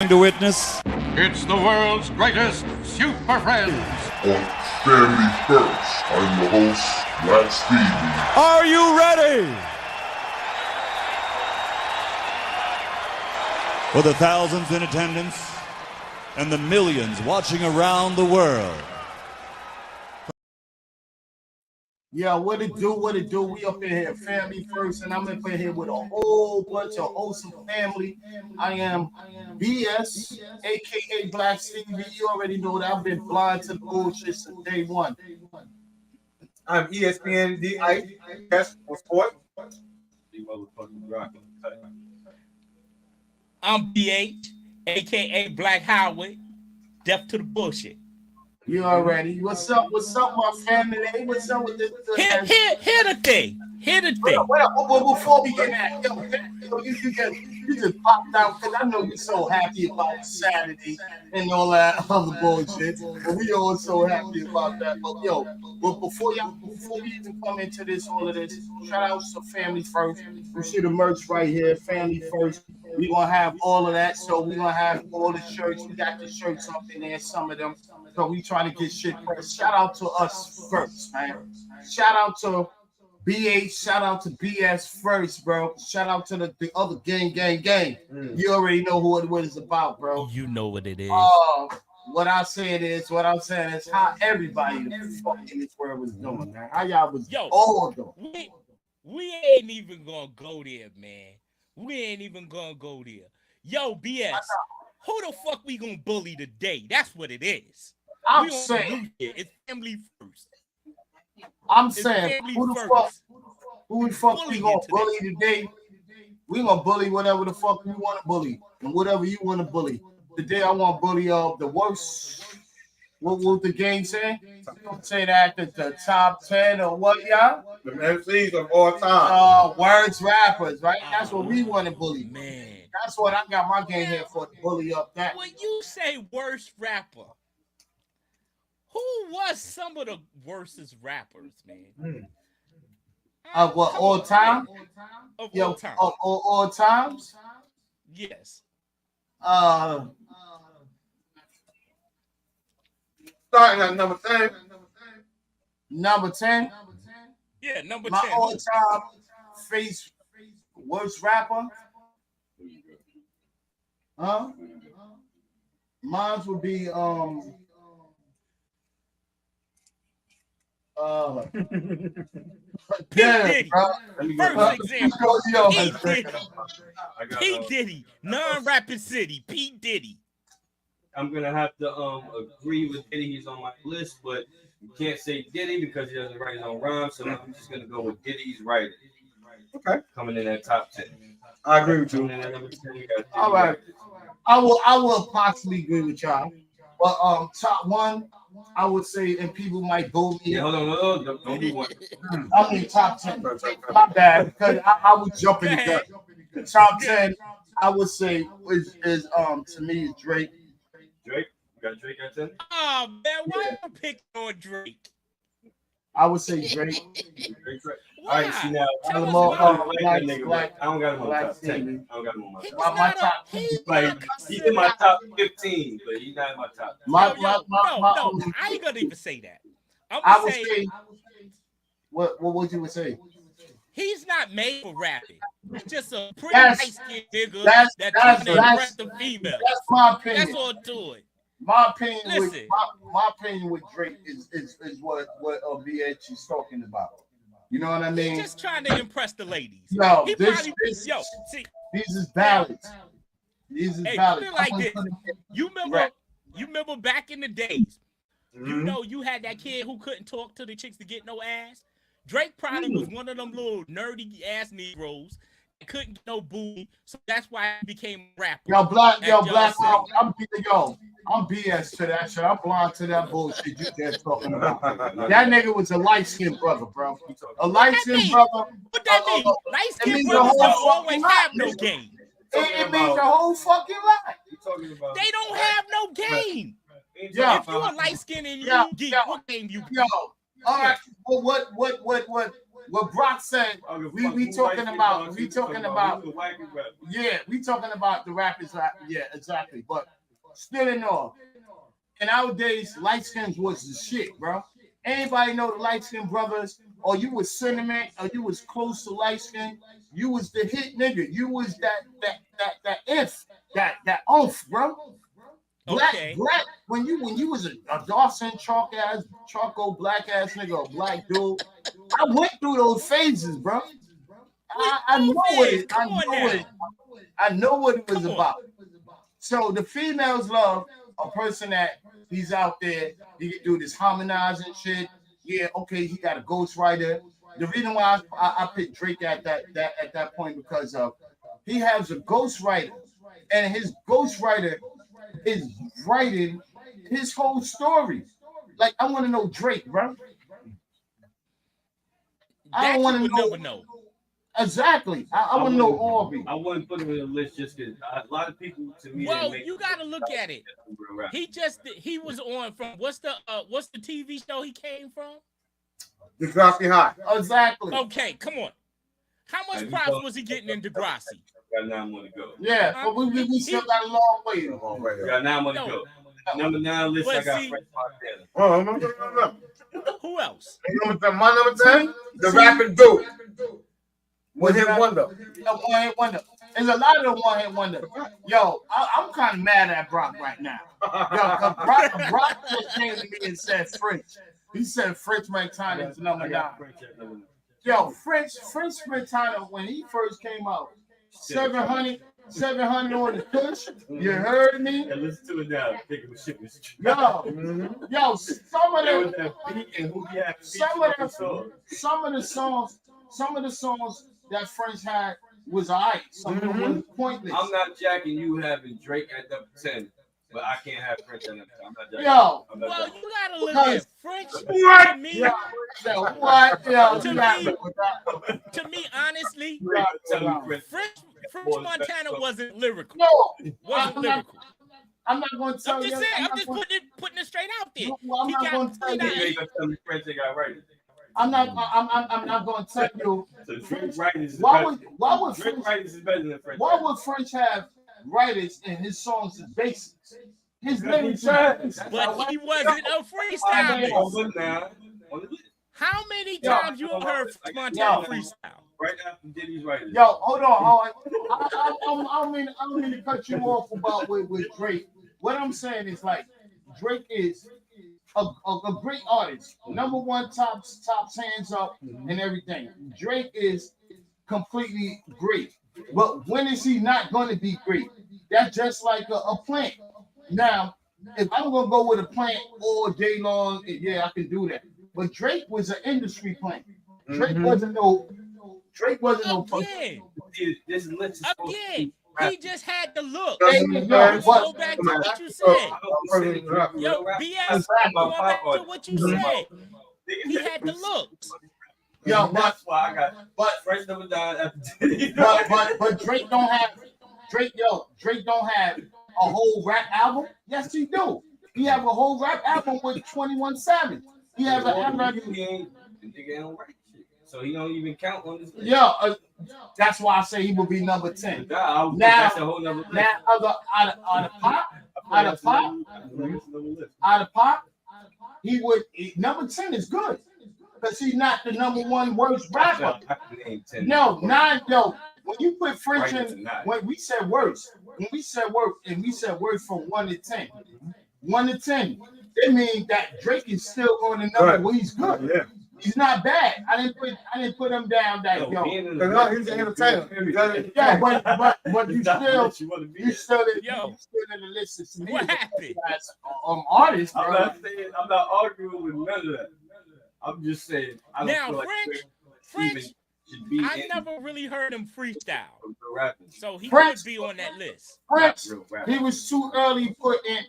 going to witness? It's the world's greatest super friends. On Family First, I'm your host, Black Stevie. Are you ready? For the thousands in attendance and the millions watching around the world. Yeah, what it do? We up in here, Family First, and I'm up in here with a whole bunch of wholesome family. I am BS, aka Black Stevie. You already know that I've been blind to the bullshit since day one. I'm ESPN DI for sport. I'm BH, aka Black Highway. Deaf to the bullshit. You already. What's up, my family? What's up with this? Here the thing. Wait up. Before we get at you just popped out because I know you're so happy about Saturday and all that other bullshit. But we all so happy about that. But before we even come into all of this, shout out to Family First. We see the merch right here, Family First. We're gonna have all of that. So we're gonna have all the shirts. We got the shirts up in there, some of them. So we trying to get shit pressed. Shout out to us first, man. Shout out to BH, shout out to BS first, bro. Shout out to the other gang. You already know what it's about, bro. You know what it is. What I'm saying is how everybody in this world was doing, man. How y'all was all doing. We ain't even gonna go there, man. We ain't even gonna go there. Yo, BS, who the fuck we gonna bully today? That's what it is. I'm saying it's Family First. I'm saying who the fuck we gonna bully today? We gonna bully whatever the fuck we want to bully and whatever you want to bully. Today I want to bully the worst. What the game say? Say that the top 10 or what, y'all? The MCs of all time. Words rappers, right? That's what we want to bully. Man, that's what I got my game here for, to bully up that. When you say worst rapper, who was some of the worstest rappers, man? What, all time? Of all time. All times? Yes. Starting at number 10. Number 10? Yeah, number 10. My all-time face worst rapper? Huh? Mine would be Diddy. Bro. First example. P. Diddy. Diddy. Non-rapping city. P. Diddy. I'm gonna have to agree with Diddy. He's on my list, but you can't say Diddy because he doesn't write his own rhymes. So I'm just gonna go with Diddy's writing. Okay. Coming in that top 10. I agree with you. Coming in at number 10, you got Diddy. All right. I will possibly agree with y'all. But top one, I would say, and people might boo me. Yeah, hold on, don't do one. I mean top 10. My bad, because I was jumping the gun. The top 10, I would say is to me is Drake. Drake? You got Drake at 10? Oh man, why you picking on Drake? I would say Drake. All right, see now. I don't got him on my top 10. I don't got him on my top 10. My top 10. Like, he's in my top 15, but he's not in my top 10. No, I ain't gonna even say that. I would say what would you say? He's not made for rapping. He's just a pretty nice-skinned nigga that's trying to impress the female. That's my opinion. That's all to it. My opinion with Drake is what BH is talking about. You know what I mean? He's just trying to impress the ladies. Yo, these is ballads. These is ballads. Put it like this. You remember back in the days, you know, you had that kid who couldn't talk to the chicks to get no ass. Drake probably was one of them little nerdy ass Negroes that couldn't get no booty, so that's why he became a rapper. I'm BS to that shit. I'm blind to that bullshit you just talking about. That nigga was a light-skinned brother, bro. A light-skinned brother. What that mean? Light-skinned brothers don't always have no game. It means the whole fucking lot. They don't have no game. Yeah. If you're a light-skinned and you geek, what game you play? Yo. All right. Well, what what Brock said. We talking about we talking about the rappers. Yeah, exactly. But still in all, in our days, light skins was the shit, bro. Anybody know the light skin brothers? Or you was cinnamon, or you was close to light skin. You was the hit nigga. You was that if that oomph, bro. Black, when you was a Dawson charcoal black ass nigga, a black dude. I went through those phases, bro. I know what it. I know what it was about. So the females love a person that he's out there. He can do this harmonizing shit. Yeah, okay, he got a ghostwriter. The reason why I picked Drake at that point because he has a ghostwriter, and his ghostwriter is writing his whole story. Like, I want to know Drake, bro. I don't want to know. Exactly. I want to know Aubrey. I wouldn't put him in the list just because a lot of people to me. Well, you got to look at it. He was on from what's the TV show he came from? Degrassi High. Exactly. Okay, come on. How much props was he getting in Degrassi? Got 9 more to go. Yeah, but we still got a long way. We got 9 more to go. Number 9 list, I got French Montana. Who else? My number 10, the rapping dude. One hit wonder. One hit wonder. There's a lot of one hit wonder. Yo, I'm kind of mad at Brock right now. Yo, Brock just came to me and said French. He said French Montana is number 9. Yo, French Montana, when he first came out, 700 on the push. You heard me? Yeah, listen to it now. Thinking of shit was yo, some of the songs that French had was alright. Some of them was pointless. I'm not jacking you having Drake at number 10, but I can't have French at number 10. I'm not jacking. Yo, well, you gotta look at French. What? To me, what? To me, honestly, French Montana wasn't lyrical. No, wasn't lyrical. I'm not going to tell you. I'm just putting it straight out there. No, I'm not going to tell you. French got right. I'm not going to tell you. So French writers is why would French have writers in his songs as basics? His lyrics, but he wasn't a freestyler. How many times you heard French Montana freestyle? Right after Diddy's writers. Yo, hold on. I don't mean to cut you off about with Drake. What I'm saying is, like, Drake is a great artist. Number 1, tops hands up and everything. Drake is completely great. But when is he not going to be great? That's just like a plant. Now, if I'm going to go with a plant all day long, yeah, I can do that. But Drake was an industry plant. Drake wasn't no. Again, he just had the look. Go back to what you said. Yo, BS, go back to what you said. He had the looks. Yo, that's why I got. But French never died after Diddy. But Drake don't have. Drake don't have a whole rap album. Yes, he do. He have a whole rap album with 21 Savage. He have an album. So he don't even count on this list. Yeah, that's why I say he will be number 10. Now, that's a whole nother list. Now, out of pop, he would number 10 is good because he's not the number 1 worst rapper. No, 9. Yo, when you put French in, when we said worst from 1 to 10, 1 to 10, it means that Drake is still on the number where he's good. Yeah. He's not bad. I didn't put him down that no, he's an entertainer. Yeah, but you still in the list to me. What happened? As artist, bro. I'm not arguing with none of that. I'm just saying. I don't feel like French I never really heard him freestyle, so he French, could be on that list. French, he was too early put in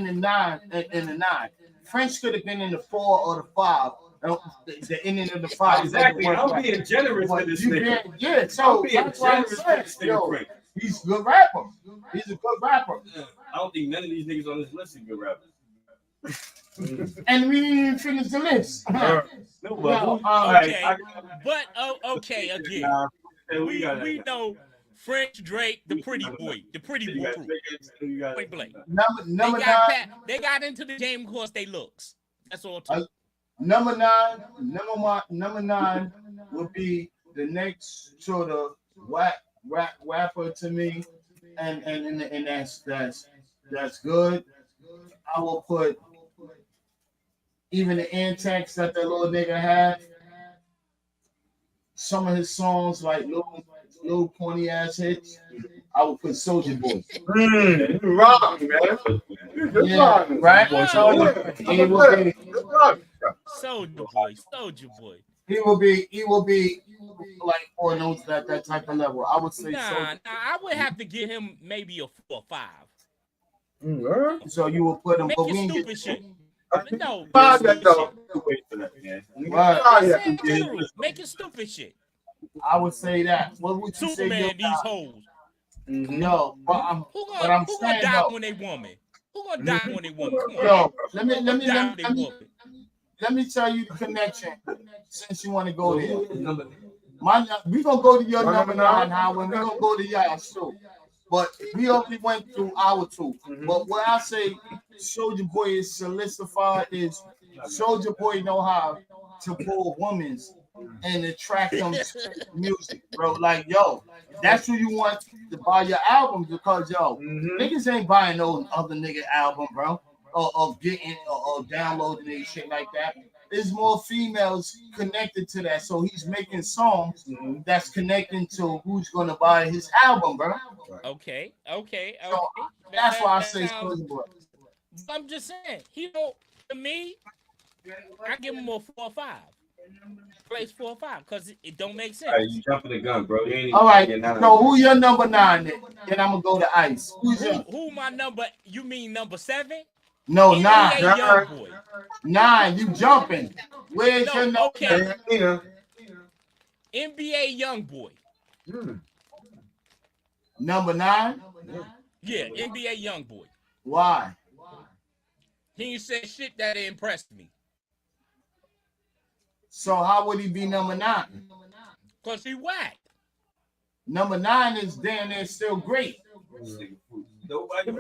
the 9. French could have been in the 4 or the 5. The ending of the 5. Exactly. I'm being generous to this nigga. Yeah, so that's why I'm saying, he's a good rapper. He's a good rapper. I don't think none of these niggas on this list are good rappers. And we didn't even finish the list. No, Now, Okay, but okay again. We know French Drake, the pretty boy crew. Point blank. number nine. They got into the game because they looks. That's all. Too. Number nine would be the next sort of rapper to me, and that's good. I will put even the antics that little nigga had. Some of his songs like little corny ass hits. I would put Soulja Boy. Rock, man. Yeah, right. Soulja Boy. He will be like on those that type of level. I would say I would have to give him maybe a 4 or 5. So you will put him. Make it stupid shit. No, make it stupid shit. I would say that. What would you Superman say? These hoes. No, but who gonna die when they woman? Who gonna die when they woman? Come on. Yo, let me tell you the connection. Since you want to go there, we gonna go to your number 9 now. When we gonna go to y'all's too. But we already went through our 2. But what I say, Soulja Boy is solidified is Soulja Boy know how to pull women and attract them to music, bro. Like, yo, that's who you want to buy your album because, yo, niggas ain't buying no other nigga album, bro, or getting or downloading and shit like that. There's more females connected to that, so he's making songs that's connecting to who's gonna buy his album, bro. Okay. So that's why I say Soulja Boy. I'm just saying, he don't. To me, I give him a 4 or 5. Place 4 or 5 because it don't make sense. All right, you jumping the gun, bro. All right. So who your number 9 then? Then I'm gonna go to Ice. Who my number? You mean number 7? No, NBA 9. Young Boy. 9. You jumping? Where's your number? Okay. NBA Young Boy. Number 9? Yeah, NBA Young Boy. Why? He ain't said shit that impressed me. So how would he be number 9? Because he whack. Number 9 is damn near still great. Nobody.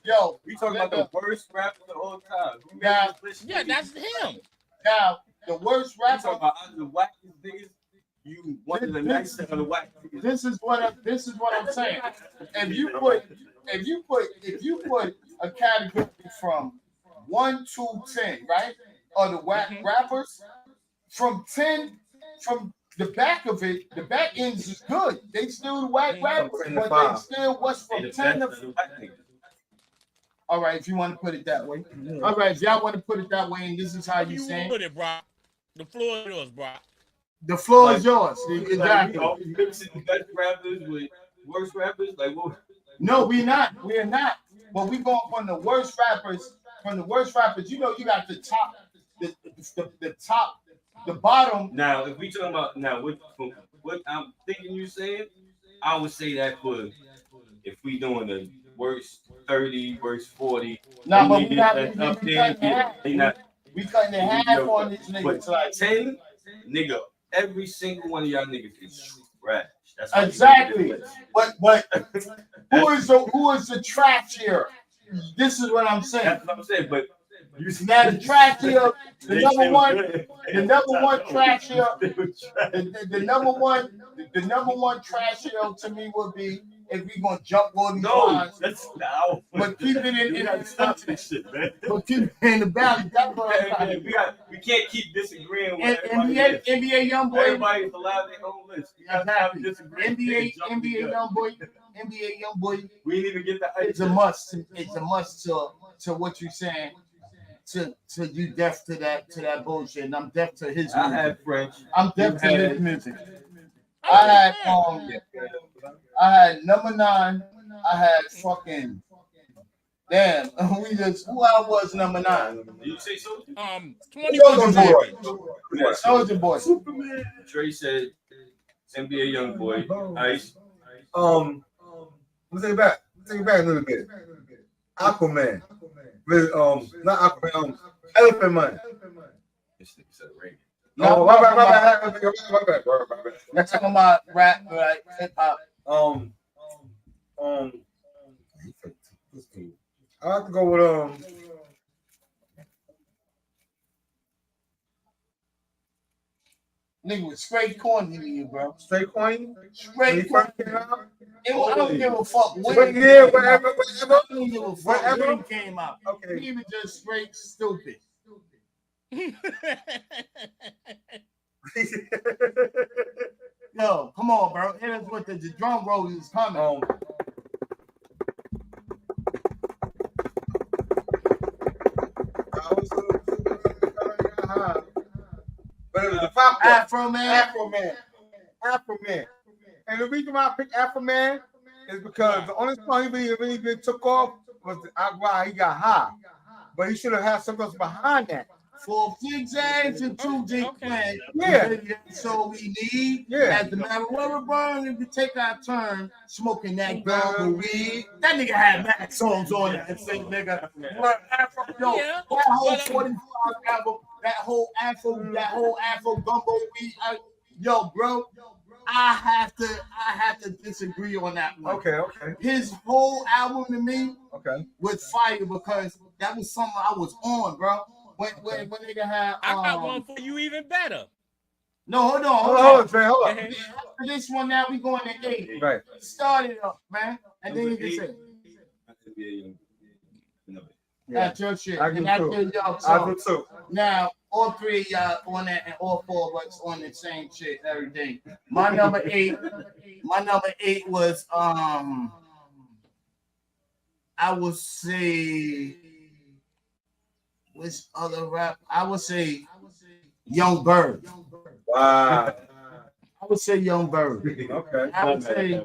Yo, we talking about the worst rapper of all time. Yeah, that's him. Now, the worst rapper. Talking about the wackest niggas. You one of the nicest of the wack. This is what I'm saying. If you put a category from 1 to 10, right? Or the whack rappers, from 10, from the back of it, the back ends is good. They still the whack rappers, but they still what's from 10 to. All right, if you want to put it that way. All right, if y'all want to put it that way, and this is how you say put it, bro. The floor is yours, bro. The floor is yours. Exactly. Are we mixing the best rappers with worst rappers? Like what? No, we're not. We're not. But we going from the worst rappers. From the worst rappers, you know, you got the top, the top, the bottom. Now, if we talking about what I'm thinking you saying, I would say that for if we doing the worst 30, worst 40. No, but we cutting it half on these niggas. Like 10, nigga, every single one of y'all niggas is trash. That's exactly. But who is the trash here? This is what I'm saying. That's what I'm saying. But you see now the trash here, the number one trash here, the number one trash here to me would be if we gonna jump on these lines. That's now. But keep it in the shit, man. But keep it in the valley. That's what I'm saying. We can't keep disagreeing with NBA young boy. Everybody's allowed their own list. NBA young boy. We didn't even get the. It's a must. It's a must to what you're saying. To you deaf to that bullshit, and I'm deaf to his music. I had French. I'm deaf to his music. I had number 9. I had fucking damn. Who I was number 9? Did you say so? 21 Soulja Boy. Superman. Trey said NBA young boy. Ice. Let's take it back. Take it back a little bit. Aquaman. With not Aquaman. Elephant Man. This nigga said Reagan. No, my bad. That's talking about rap, right? Hip hop. I have to go with Nigga was straight corny to you, bro. Straight Coin. Straight corny. I don't give a fuck What when. year, whatever. I don't give a fuck Whatever. when it came out. Okay. He was just straight stupid. Yo, come on, bro. Hit us with the drum roll is coming. But it was the pop Afro Man. Afro Man. And the reason why I picked Afro Man is because the only song he really took off was why he got high. But he should have had something else behind that. 4 zigzags and 2 zigzags. Yeah. So we need, Yeah. as the marijuana burn, if we take our turn smoking that gumbo weed, that nigga had mad songs on it and say, nigga, what Afro, yo, Yeah. that whole 45 album, that whole Afro gumbo weed, yo, bro, I have to disagree on that one. Okay. His whole album to me Okay. was fire because that was something I was on, bro. When nigga had I got one for you even better. No, hold on. Hold on. After this one now we going to 8. Right. Start it up, man. And then you can say that's your shit. I do And that's too. your y'all I song. do too. Now, all 3 of y'all on that and all 4 of us on the same shit, everything. My number 8 was I would say which other rap? I would say Young Bird. Wow. I would say Young Bird. Okay. I would say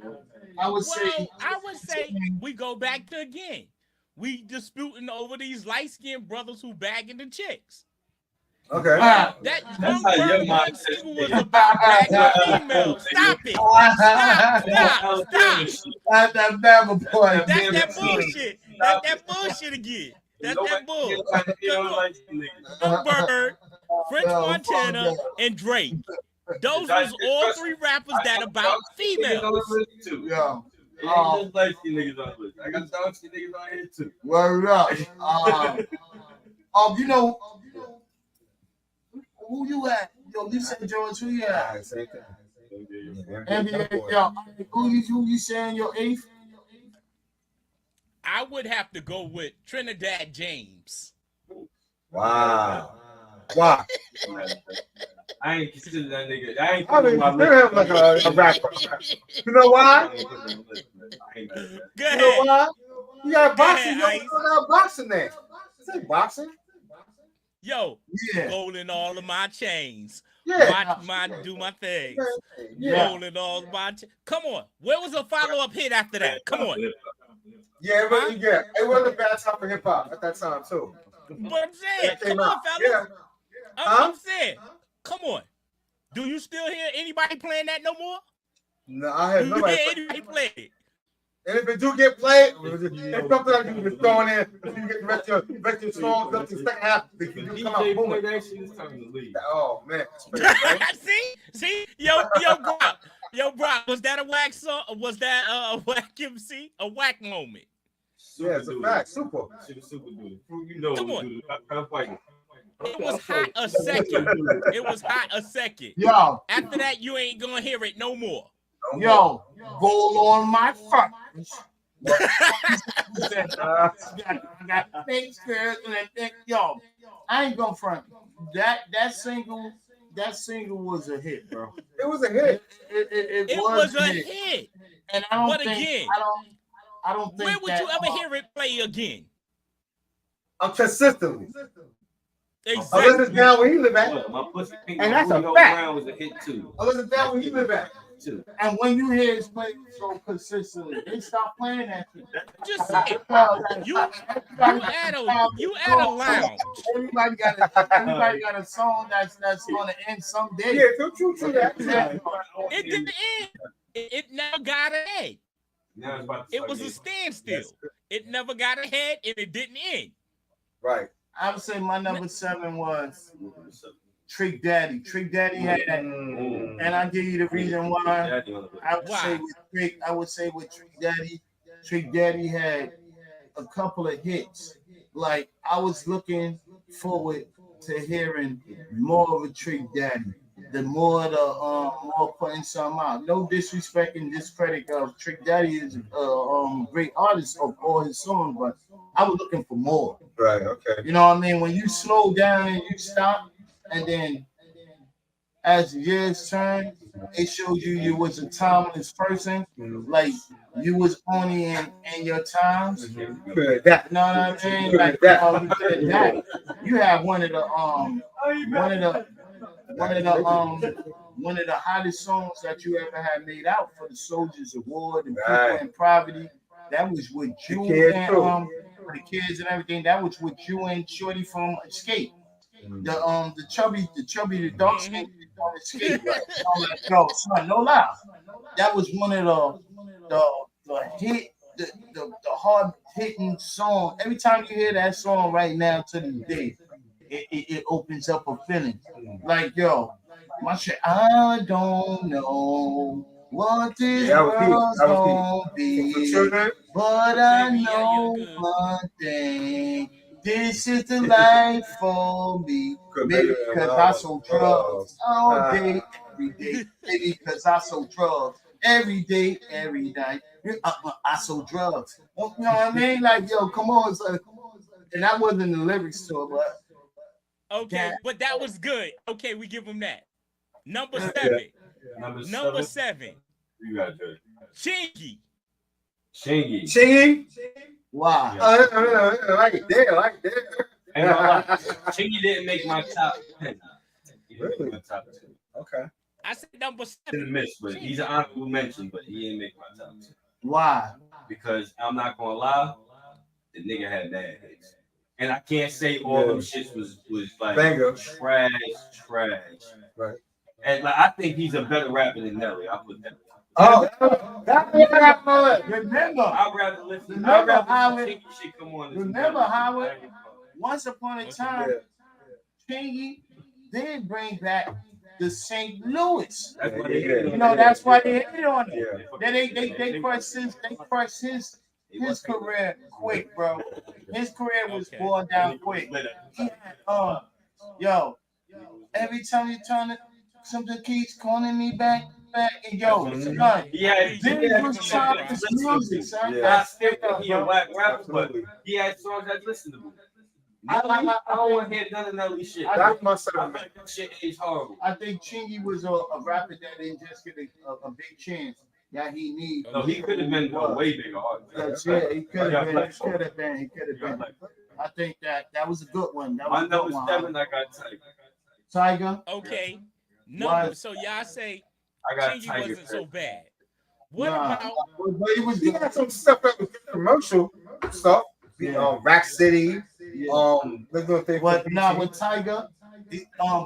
we go back to again. We disputing over these light-skinned brothers who bagging the chicks. Okay. That Young how your Bird mind one says single it. was about bagging females. Stop it. Stop. That's that Bama boy. That's that bullshit. That's that bullshit again. That's that bull. Young Bird, French Montana, and Drake. Those was all 3 rappers that about females. Yeah. Just light skin niggas on the list. I got dark skin niggas on here too. Word up. You know who you at? Yo, you said George, who you at? Same thing. NBA, yo, who you saying your 8th? I would have to go with Trinidad James. Wow. Why? I ain't consider that nigga. I ain't I mean, consider him like a rapper. You know why? Go You know ahead. why? You got boxing. Go ahead, You got boxing there. This ain't boxing. Yo, Yeah. rolling all of my chains. Yeah. Do my thing. Yeah. Rolling all of my Come on. Where was a follow-up hit after that? Come on. Yeah, it wasn't a bad time for hip hop at that time too. What I'm saying. It came Come on, out. fellas. Yeah. I'm saying. Come on. Do you still hear anybody playing that no more? No, I had Do you nobody. hear anybody play it? And if it do get played, it's something like you can throw in there. If you get the rest of your songs up to the second half, they can come out booming. That shit is time to leave. Oh man. See? Yo, Brock, was that a whack song? Or was that a whack MC? A whack moment? Yeah, it's a fact. Super. Shit super dude. You know, Come on. dude. I'm fighting. It was hot a second. It was hot a second. Yo, After that, you ain't gonna hear it no more. yo, roll on my front. I got big skirts and I yo, I ain't gonna front. That single was a hit, bro. It was a hit. It was a hit. And I don't But think again, I don't think where would you ever hear it play again? Consistently. Exactly. Unless it's down where he live at. My pussy pink And that's a Julio fact. Brown was a hit too. Unless it's down where he live at. too. And when you hear his play so consistently, they stop playing that shit. Just saying. You at a lounge. Everybody got a song that's gonna end someday. Yeah, true. That. It didn't end. It never got ahead. Now it's about to It start was a getting- standstill. It never got ahead and it didn't end. Right. I would say my number 7 was Trick Daddy. Trick Daddy had that, and I'll give you the reason why. I would say with Trick Daddy had a couple of hits. Like I was looking forward to hearing more of a Trick Daddy. The more putting something out. No disrespect and discredit of Trick Daddy is a great artist of all his songs, but I was looking for more. Right. Okay. You know what I mean? When you slow down and you stop, and then as years turn, it shows you was a timeless person. Like you was only in your times. You know what I mean? Like you have one of the hottest songs that you ever had made out for the Soldiers Award and people in poverty. That was with you and for the kids and everything. That was with you and Shorty from Escape. The chubby, the dark skin on Escape. I'm like, yo, son, no lie. That was one of the hard hitting song. Every time you hear that song right now to this day, it opens up a feeling. Like, yo, my shit, I don't know what this world's gonna be, but I know one thing. This is the life for me. Maybe because I sold drugs all day, every day. Maybe because I sold drugs every day, every night. I sold drugs. You know what I mean? Like, yo, come on, son. And that wasn't the lyrics to it, but okay, but that was good. Okay, we give him that. Number 7. Number 7. You got that. Chingy. Wow. Like that. Chingy didn't make my top 10. Really? My top 10. Okay. I said number 7. Didn't miss, but he's an honorable mention, but he didn't make my top 10. Why? Because I'm not gonna lie, the nigga had bad hits. And I can't say all them shits was like Banger. trash. Right. And like I think he's a better rapper than Nelly. I'll put that. Remember, I'd rather listen. Remember, I'd rather Howard, Chingy shit come on. remember Howard, once upon a time, Chingy did bring back the St. Louis. That's what You know, that's why they hated on him. They crushed his career quick, bro. His career was going down quick. He had, yo, every time you turn it, something keeps calling me back, and yo, son, Yeah, this was childish music, son. I still think he a whack rapper, but he had songs that listenable. I don't want to hear none of Nelly shit. That's my son. That shit is horrible. I think Chingy was a rapper that didn't just get a big chance that he needed. No, he could have been a way bigger artist. Yeah, he could have been. I think that was a good one. My number 7, I got Tiger. Okay. So y'all say I got Chingy Tiger. wasn't so bad. What about? But He had some stuff that was commercial stuff. Rack City. With Tiger,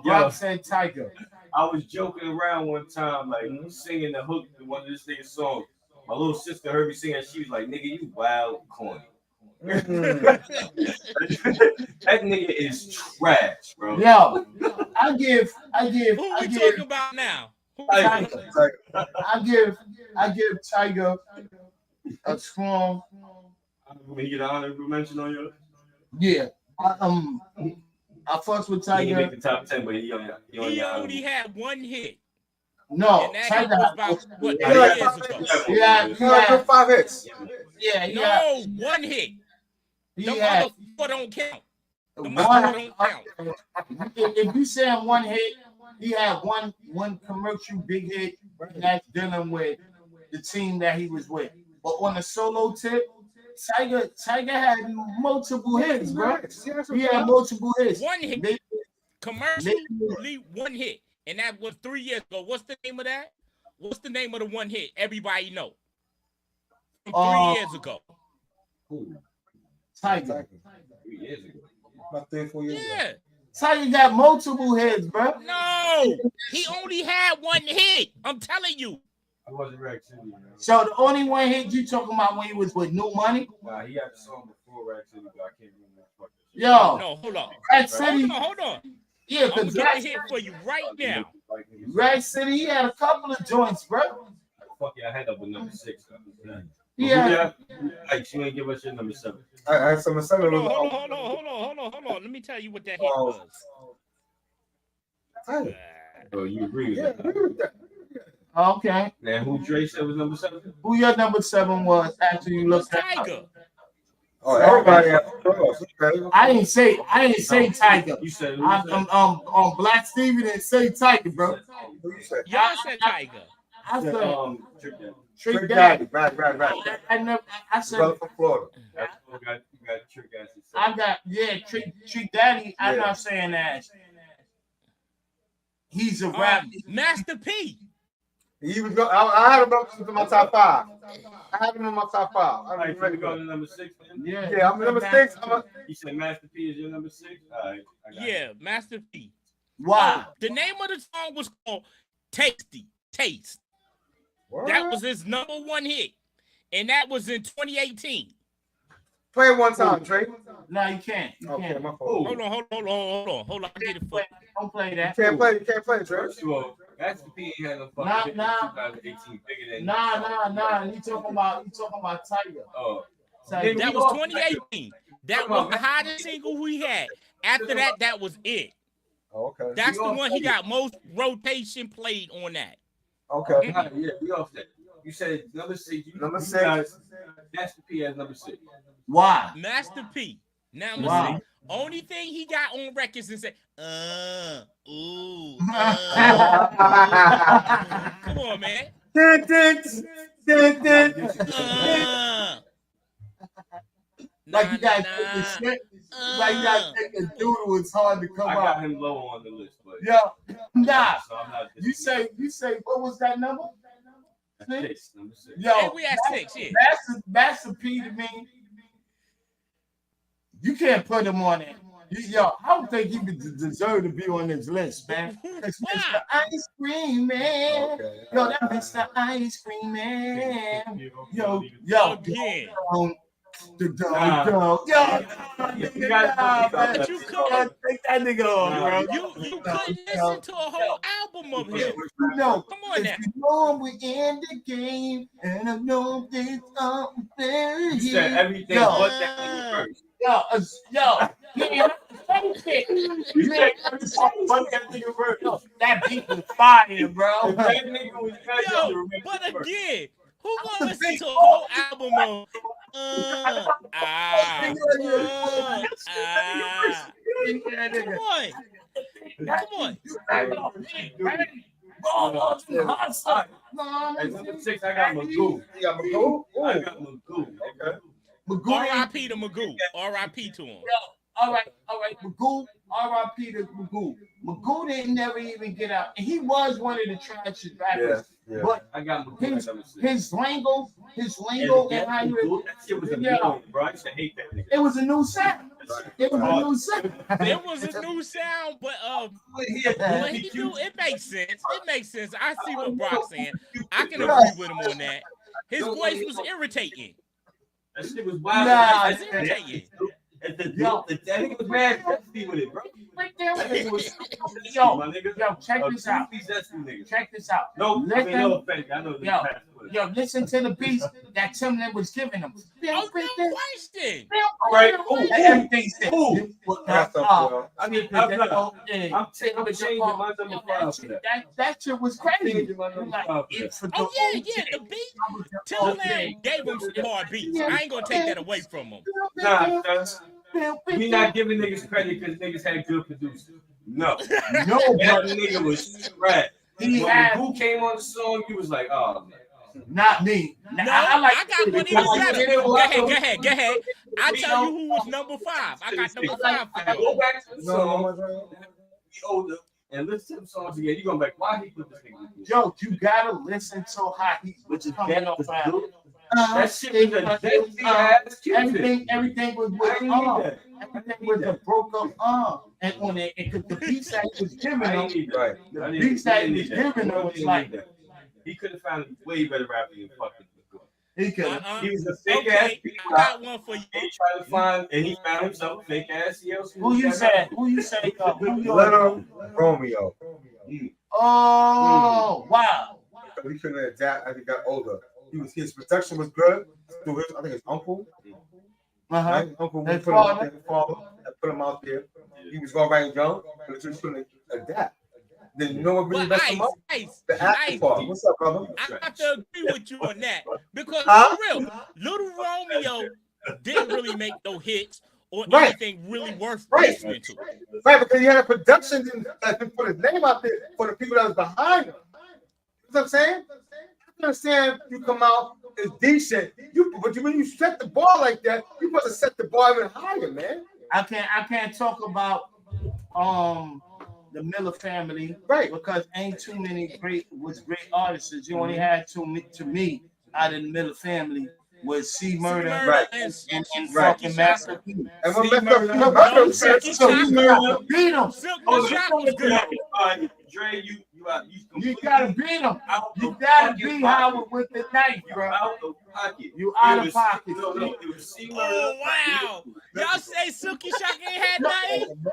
Brock said Tiger. I was joking around one time, like singing the hook to one of this nigga's songs. My little sister heard me singing, and she was like, "Nigga, you wild corny." That nigga is trash, bro. Yo, I give. Who we talking about now? I give Tiger a strong. When you get an honorable mention on your, Yeah. I fucks with he didn't Tiger. make the top 10, but he only had one hit. No, And that Tiger was about what 3 Yeah, years ago. Yeah, 5 hits. yeah. No, one hit. He The had other 4 don't count. The one. other 4 don't count. If you saying one hit, he had one commercial big hit, and that's dealing with the team that he was with. But on a solo tip, Tiger had multiple hits, bro. He had multiple hits. One hit. Commercially, one hit. And that was 3 years ago. What's the name of that? What's the name of the one hit everybody know? From 3 years ago. Tiger. 3 years ago. About 3 or 4 years ago. Yeah. Tiger got multiple hits, bro. No, he only had one hit. I'm telling you. I wasn't Rack City, man. So the only one hit you talking about when he was with New Money? Nah, he had the song before Rack City, but I can't remember what the fuck that shit. Yo, No, hold on. Rack City. Hold on. Yeah, I'm gonna because get a hit for you right now. Rack City, he had a couple of joints, bro. Fuck yeah, I had up with number 6. Yeah. Like, she ain't give us your number 7. I had some seven. Hold on. Let me tell you what that hit was. Oh, you agree with Yeah, that? agree with that. Okay. Now, who Dre said was number 7? Who your number 7 was after you It was looked at Tiger. Oh, everybody has cross. Okay. I didn't say Tiger. You said On Black Stevie didn't say Tiger, bro. Who you said? Y'all said Tiger. I said Trick Daddy. Trick Daddy. Right. I said Brother from Florida. That's what you got Trick Daddy. I got Trick Daddy. I'm not saying that. He's a rap. Master P. He was go. I had him up to my top 5. I had him in my top 5. All right, ready to go to number 6, man? Yeah, I'm number 6. You said Master P is your number 6? All right. Yeah, Master P. Why? The name of the song was called Taste. What? That was his number 1 hit. And that was in 2018. Play it one time, Trey. No, you can't. You Okay, can't. my fault. Hold on. I get it for you. Don't play that. You can't play it, Trey. First of all, Master P ain't had no fucking Nah, hit in nah. 2018 bigger than Nah. You talking about Tiger. Oh. Tiger. That was 2018. That was the hottest single we had. After that, that was it. Oh, okay. That's the one he got most rotation played on that. Okay. Yeah, we off that. You said number 6. Number you 6. guys- Master P as number 6. Why? Master P. Now, Wow. only thing he got on records is say, ooh. Come on, man. Like you gotta take the shit. Like you gotta take the doodle. It's hard to come I out. got him low on the list, but Yo, nah. so I'm not You say what was that number? Six, number 6. Yo, Hey, we at 6, yeah. Master P to me. You can't put him on it. Yo, I don't think he would deserve to be on this list, man. It's Mr. Ice Cream Man. Okay. Yo, that Mr. Ice Cream Man. Yo. Again. You take that nigga on, bro. You couldn't listen to a whole album of him. No, Come on now. you know we in the game, and I know this You said everything but that nigga first. Yo, you that beat was fire, bro. If that nigga was bad, you Yo, remember but first. again, who gonna listen to a whole album of Come on. At number 6, I got Magoo. You got Magoo? I got Magoo. Okay. Magoo. R.I.P. to Magoo. R.I.P. to him. All right. Magoo, R.I.P. to Magoo. Magoo didn't never even get out. And he was one of the trashiest rappers. Yeah. But I got Magoo at number 6. his lingo, and how you that shit was annoying, bro. I used to hate that nigga. it was a new sound. It was a new sound. There was a new sound, but when he do, it makes sense. It makes sense. I see what Brock's saying. I can agree with him on that. His voice was irritating. That shit was wild. Nah, It's irritating. That nigga was mad zesty with it, bro. Yo, My nigga. check this out. Goofy zesty nigga. Check this out. No, I mean, Listen, no offense. I know the yo, listen to the beats that Timbaland was giving him. Oh, no question. Right. Everything said. I mean, I'm changing my number 5 for that. That shit was crazy. Changing my number 5 for that. Oh, yeah, the beat. Timbaland gave him some hard beats. I ain't gonna take that away from him. Nah, we not giving niggas credit because niggas had good producers. No. That nigga was trash. When Magoo came on the song, he was like, oh, man. Not me. No, I got one even better. Go ahead. I tell you who was number 5. I got number 5 for you. Go back to the song. Be older and listen to the songs again, you're gonna be like, why he put this nigga? Yo, you gotta listen to how he was ghetto rap. That shit was a deadly ass Everything was with everything was a broke up and when the beats that he was giving him, the beats that he was giving him was like he could have found a way better rapper than fucking. He could. He was a fake ass. I got one for you. He tried to find, and he found himself a fake ass. Who you say? Little Romeo. Oh wow. He couldn't adapt as he got older. His protection was good through his, I think his uncle. Right? Uncle His father put him out there. He was going right young, but he just couldn't adapt. Then you know what really messed him up? The acting part. What's up, brother? I have to agree with you on that because for real, Little Romeo didn't really make no hits or anything really worth listening to. Right, because he had a production that put his name out there for the people that was behind him. You know what I'm saying? I understand you come out, it's decent. But when you set the bar like that, you must have set the bar even higher, man. I can't talk about the Miller family, right? Because ain't too many great artists. You only had to me out of the Miller family was C Murder, right, and fucking Master P. And when Murder beat him. Dre, you gotta beat him. You gotta beat Howard with the knife, bro. Out of pocket. You out of pocket. No, it was C Murder. Oh wow! Y'all say Silky Shock ain't had nothing?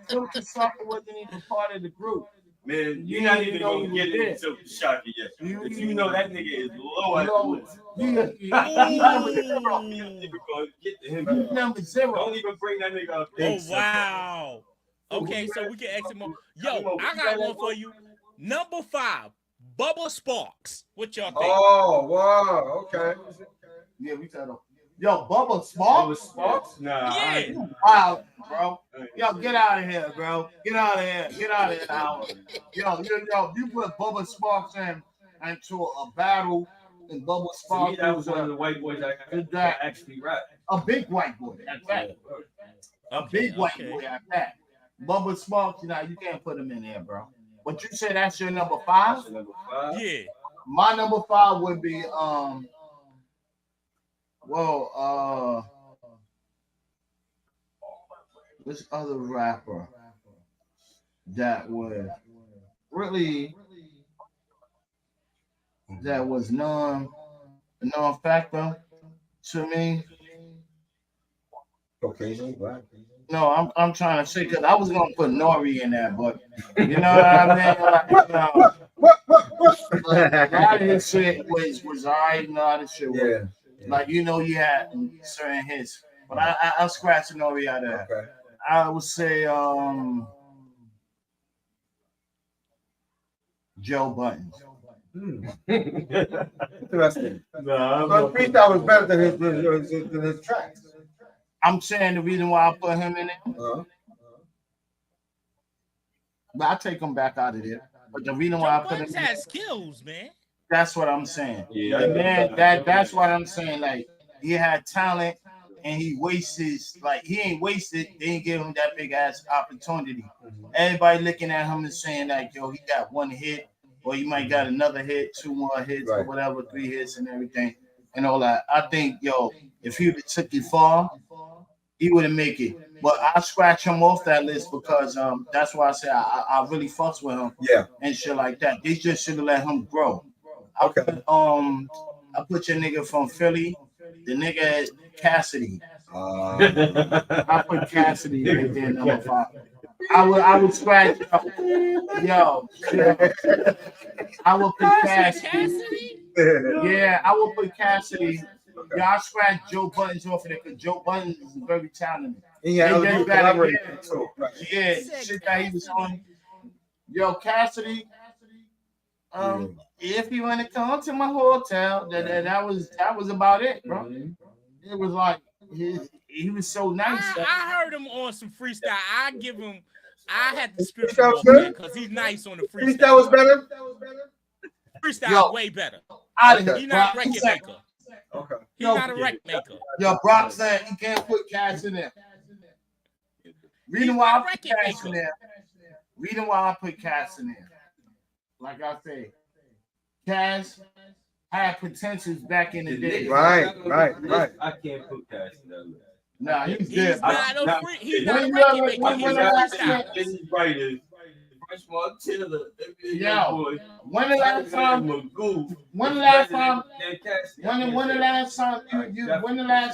Silky Shock wasn't even part of the group. Man, you're not even gonna get it until Shock yet. You know that nigga is low at the list. Get to him. Number 0. Don't even bring that nigga up. Oh wow! Okay, so we can ask him more. Yo, I got one for you. Number 5, Bubba Sparks. What y'all think? Oh wow! Okay. Yeah, we got him. Yo, Bubba Sparks? Nah. Yeah. Wow, bro. Yo, get out of here, bro. Get out of here, Howard. Yo, you put Bubba Sparks into a battle, and Bubba Sparks that was one of the white boys that actually rap. A big white boy at that. A big white boy at that. Bubba Sparks, you can't put him in there, bro. But you say that's your number 5? Yeah. My number 5 would be this other rapper that was really non-factor to me. Caucasian, black. No, I'm trying to say because I was gonna put Nori in there, but you know what I mean. A lot of his shit was alright, and a lot of shit was like you had certain hits, but I'll scratch Nori out of that. Okay. I would say Joe Budden. Interesting. No, freestyle was better than his tracks. I'm saying the reason why I put him in it, but I take him back out of there. But the reason why I put him has skills, man. That's what I'm saying. Yeah, and man, that's what I'm saying. Like he had talent, and he ain't wasted. They ain't give him that big ass opportunity. Everybody looking at him and saying like, yo, he got 1 hit, or he might got another hit, 2 more hits, or whatever, 3 hits and everything, and all that. I think, if he would have took it far, he wouldn't make it. But I scratch him off that list because that's why I say I really fucks with him. Yeah. And shit like that. They just should have let him grow. Okay. I put your nigga from Philly, the nigga Cassidy. I put Cassidy right there, number 5. I would scratch yo. I would put Cassidy. Yeah, I would put Cassidy. Yeah, I scratch Joe Buttons off of it because Joe Buttons is very talented. Yeah, shit that he was on. Yo, Cassidy. If you want to come to my hotel, that was about it, bro. It was like he was so nice. I heard him on some freestyle. I had to script him because he's nice on the freestyle. Freestyle was better. Freestyle way better. Out of here. He's not record maker. Okay. He's not a record maker. Yo, Brock said he can't put Cash in there. Reason why I put Cash in there. Reason why I put Cash in there. Like I say, Cash had potentials back in the day. Right. I can't put Cash in that list. Nah, he's He's good. not a free. He's not a When record you- maker. when- He's when a the last freestyler. This is right. Fresh Montana. Yo, when the last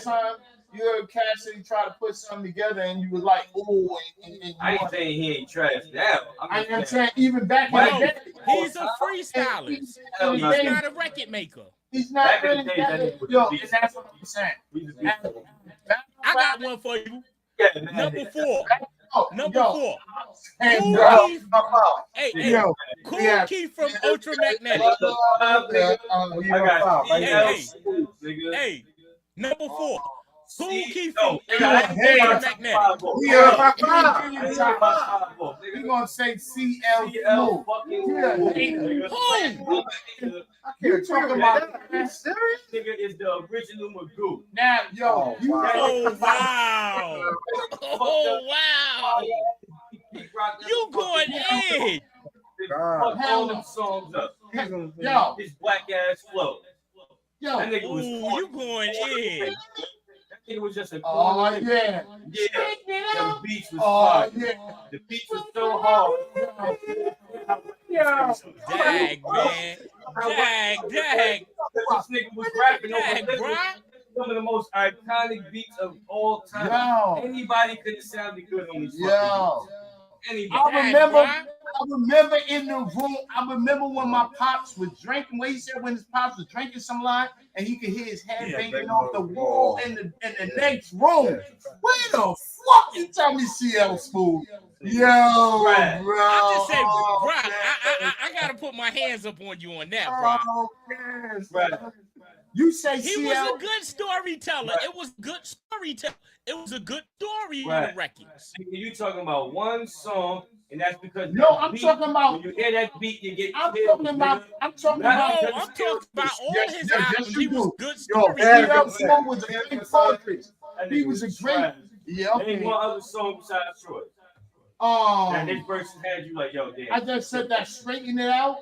time you heard Cassidy try to put something together and you was like, oh, and I ain't saying he ain't trash now. I'm saying even back in No, the day, he's a freestyler. He's not a record maker. he's not Back in really the day, that. that nigga was Yo, a beast. and that's what I'm saying. I got one for you. Yeah, man. Number 4. Number Yo, 4. Hey, Cool bro. Keith. Hey, Yo, Cool yeah. Keith from Ultra Magnetic. Hey, number 4. Cool Keith from Ultra Magnetic. We gonna say CL. You talking about This nigga is the original Magoo. now, yo? You Oh wow! Oh wow! You going in? Fuck all them songs up. Yo, His black ass flow. yo. That nigga was. Ooh, you going in? That nigga was just a. Oh yeah. Yeah. The beats was Oh fire. yeah. The beats was so hard. Dag, man. Dag. This nigga was rapping Dag, over bro. some of the most iconic beats of all time. Yo. Anybody could have sounded good on these fucking Yo. beats. Anybody. I remember in the room. I remember when my pops was drinking. What he said when his pops was drinking some line, and he could hear his head banging off the wall in the next room. Where the fuck you tell me CL Smooth? Yo, Right. bro. I just say, Oh, bro, man. I gotta put my hands up on you on that, bro. Oh, man. Right. You say He CL. was a good storyteller. Right. It was good storytelling. It was a good story in Right. the records. You talking about one song, and that's because No, I'm talking about. when you hear that beat, you get. I'm chills, talking about. nigga. I'm talking No, about. I'm talking about all Yes, his yes, albums. you He was do. good Yo, storyteller. CL Smooth was a great poetry. That He nigga was a great. trash. Yeah. There ain't Okay. one other song besides Troy. And his Um, verse had you like, yo, damn. I just said that, straighten it out.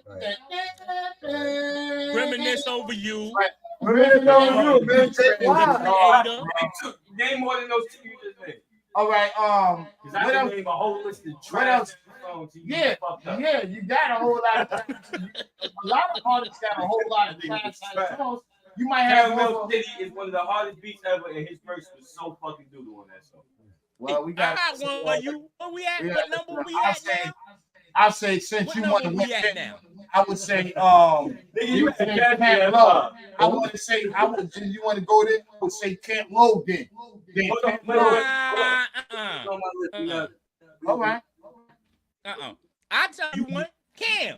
Reminisce over you. Reminisce on you, man. Creator. Name more than those two you just named. All right. Because I What can else? name a whole list of What trash else? songs. You Yeah, fucked up. yeah. You got a whole lot of. A lot of artists got a whole lot of trash songs. You might have Caramel one. City is one of the hardest beats ever, and his verse was so fucking doodle on that song. Well, we I got. got one for you. Where we at? Yeah, What number we I at say, now? I say since What you number want to we at now? I would say Nigga, you you say can't Camp be Low. I want to say you want to go there. I would say Camp Low then. Then Hold on, Camp wait, Low. wait. On my list, you got- All right. I tell you one. Cam.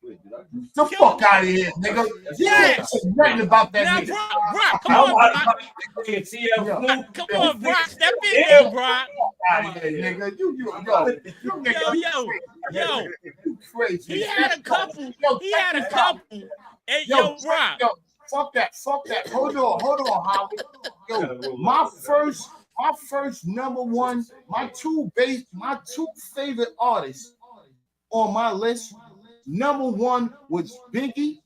Wait, did I- The fuck out of here, nigga. Yes. Nothing about that Now, nigga. Brock, come How on, about Brock. fucking CL Yeah. Smooth? Come on, Brock. Step in there, Brock. Out of here, nigga. You Yo. crazy. He had a couple. He had a couple. Hey, Yo, Brock. yo, fuck that. Hold on, Howard. Yo, my first number one, my two favorite artists on my list. Number one was Biggie,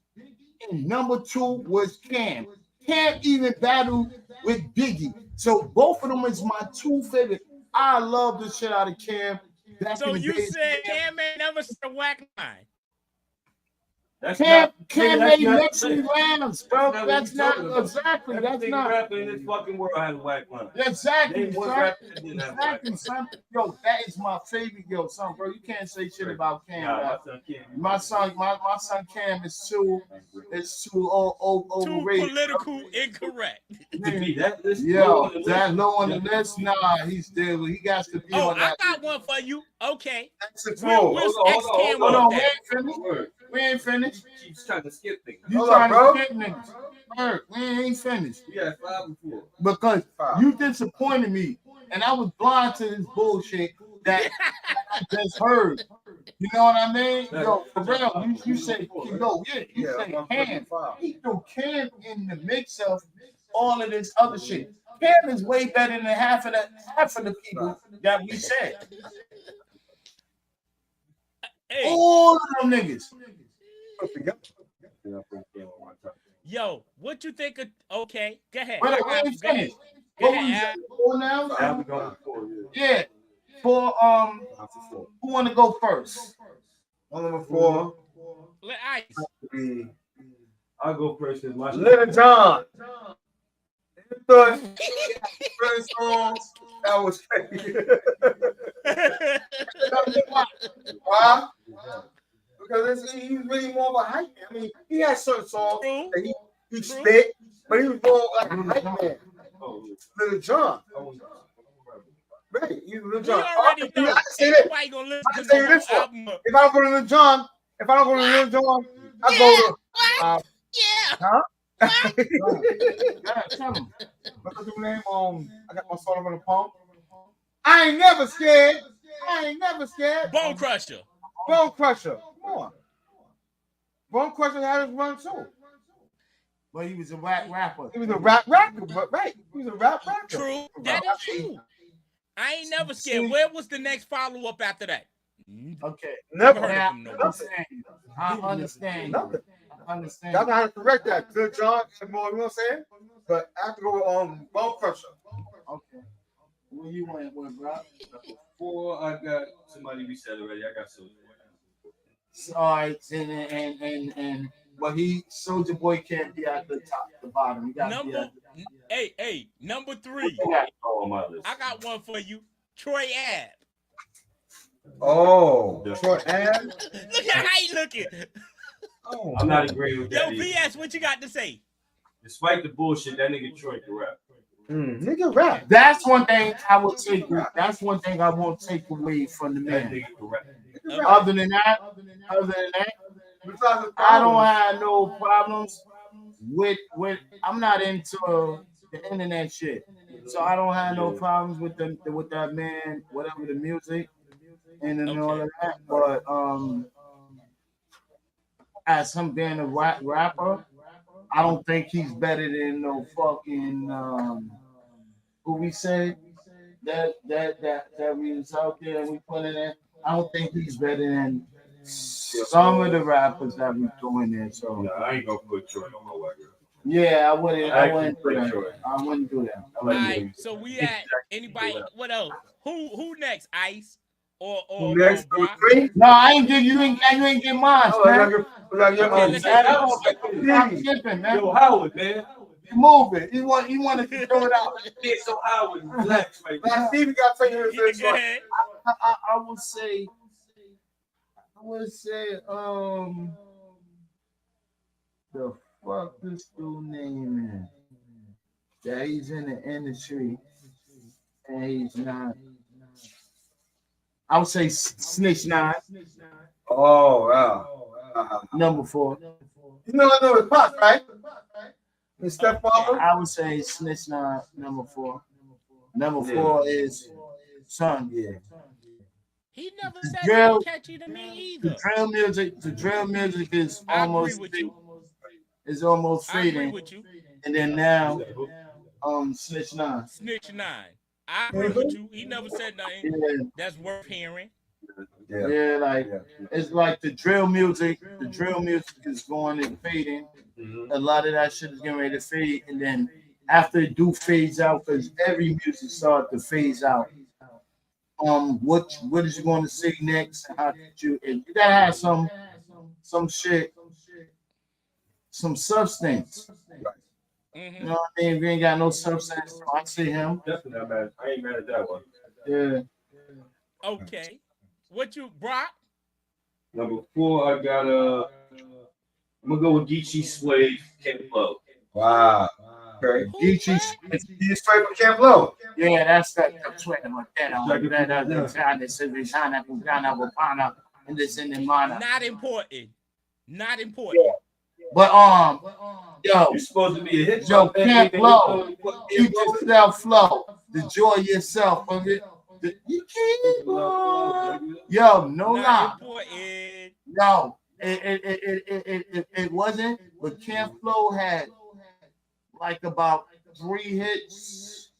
and number two was Cam. Cam even battled with Biggie. So both of them is my two favorite. I love the shit out of Cam. Back So in the you days. said Cam ain't never said a whack line. That's Cam nigga, made not- mixing rounds, bro. That's not exactly. That's Every not rapper in this fucking world has a whack line. exactly. Name one Son. rapper that didn't have a whack Exactly, son. Yo, that is my favorite. Yo, son, bro. You can't say shit about Cam. Nah, bro. my son can't. My son Cam is too Too overrated. political incorrect. To be that list Yo, low on the that list. low on the list, nah, he's there. He got to be Oh, on I that. got one for you. Okay. That's a We'll goal. X Cam Hold off on, that. we ain't finished. She's trying to skip things. You Hold trying on, to skip niggas. Eric, we ain't finished. We had 5 before. Because you disappointed me, and I was blind to this bullshit that I just heard. You know what I mean? Yo, for real, you say, yo, yeah, you say Cam. He threw Cam in the mix of all of this other shit. Cam is way better than half of the people that we said. Hey, All of them niggas. yo, what you think of? Okay, go ahead. But I ain't finished. What was Al. for now? Yeah. For who want to go first? Number 4. Let Ice. I'll go first. Little John. First songs that was crazy. Why? Because he's really more of a hype man. I mean, he has certain songs that he spit, but he was more like a hype man. Little John. Right, he's Little John. We already know. Everybody gonna listen to the whole album. If I don't go to Little John, I go to yeah. What's his name? I got my song on the pump. I ain't never scared. Bone Crusher. Come on. Bone Crusher had his run too. But he was a rapper. He was a rapper, but right. He was a rapper. True. That is true. I ain't never scared. Where was the next follow-up after that? Okay. Never heard now, of him. I understand. Nothing. I understand. Y'all gotta correct that. Good John, more, you know what I'm saying? But I have to go on Bone Crusher. Okay. What you went with, bro? 4, I got somebody we said already. I got Soulja Boy. All right, and but Soulja Boy can't be at the top, the bottom. You gotta be at number 3. On my list. I got one for you. Troy Ave. Oh, Troy Ave. Look at how he looking. Oh, I'm not agreeing with Yo, that. BS, what you got to say? Despite the bullshit, that nigga Troy can rap. Nigga rap. That's one thing I will take. That's one thing I won't take away from the That man. nigga can rap. Other than that, I don't have no problems with. I'm not into the internet shit, so I don't have no problems with that man, whatever the music and all of that. But as him being a rapper, I don't think he's better than no fucking who we say that we was out there and we put in there. I don't think he's better than some of the rappers that we doing there. So No, I ain't gonna put Troy on my record. yeah, I wouldn't do that. I wouldn't do that. All right, so we at anybody. What else? Who next? Ice or Next, Brock? No, I ain't give you ain't get mine, man. I'm tripping, man. Yo, Howard, man. You move it. You want to throw it out. Yeah, so Howard, relax, right? Stevie got to take his Go ahead. I would say, the fuck this dude name is? Yeah, he's in the industry, and he's not. I would say Snitch 9. Oh, wow. Number 4. You know I know his pops, right? His stepfather? I would say Snitch 9, number 4. Number 4 is Son. Yeah. He never said drill- something catchy to me either. The drill music is I agree almost with you. I agree fading. with you. And then now, Snitch 9. Snitch 9. I agree with you. He never said nothing Yeah. that's worth hearing. Yeah, like it's like the drill music. The drill music is going and fading. A lot of that shit is getting ready to fade, and then after it fades out, because every music starts to phase out. What is you going to say next? How did you gotta have some shit, some substance. You know what I mean? If you ain't got no substance, I see him. Definitely not mad. I ain't mad at that one. Yeah. Okay. What you, Brock? Number 4, I got I'm gonna go with Geechee Slave, Camp Low. Wow. Okay. He's straight from Camp Low. Yeah, that's that. Not important. Not important. But yo, You're supposed to be a hit. Camp Low, keep yourself flow, enjoy yourself. You keep on. Yo, no lie. Not important. No, it wasn't. But Camp Flow had like about 3 hits,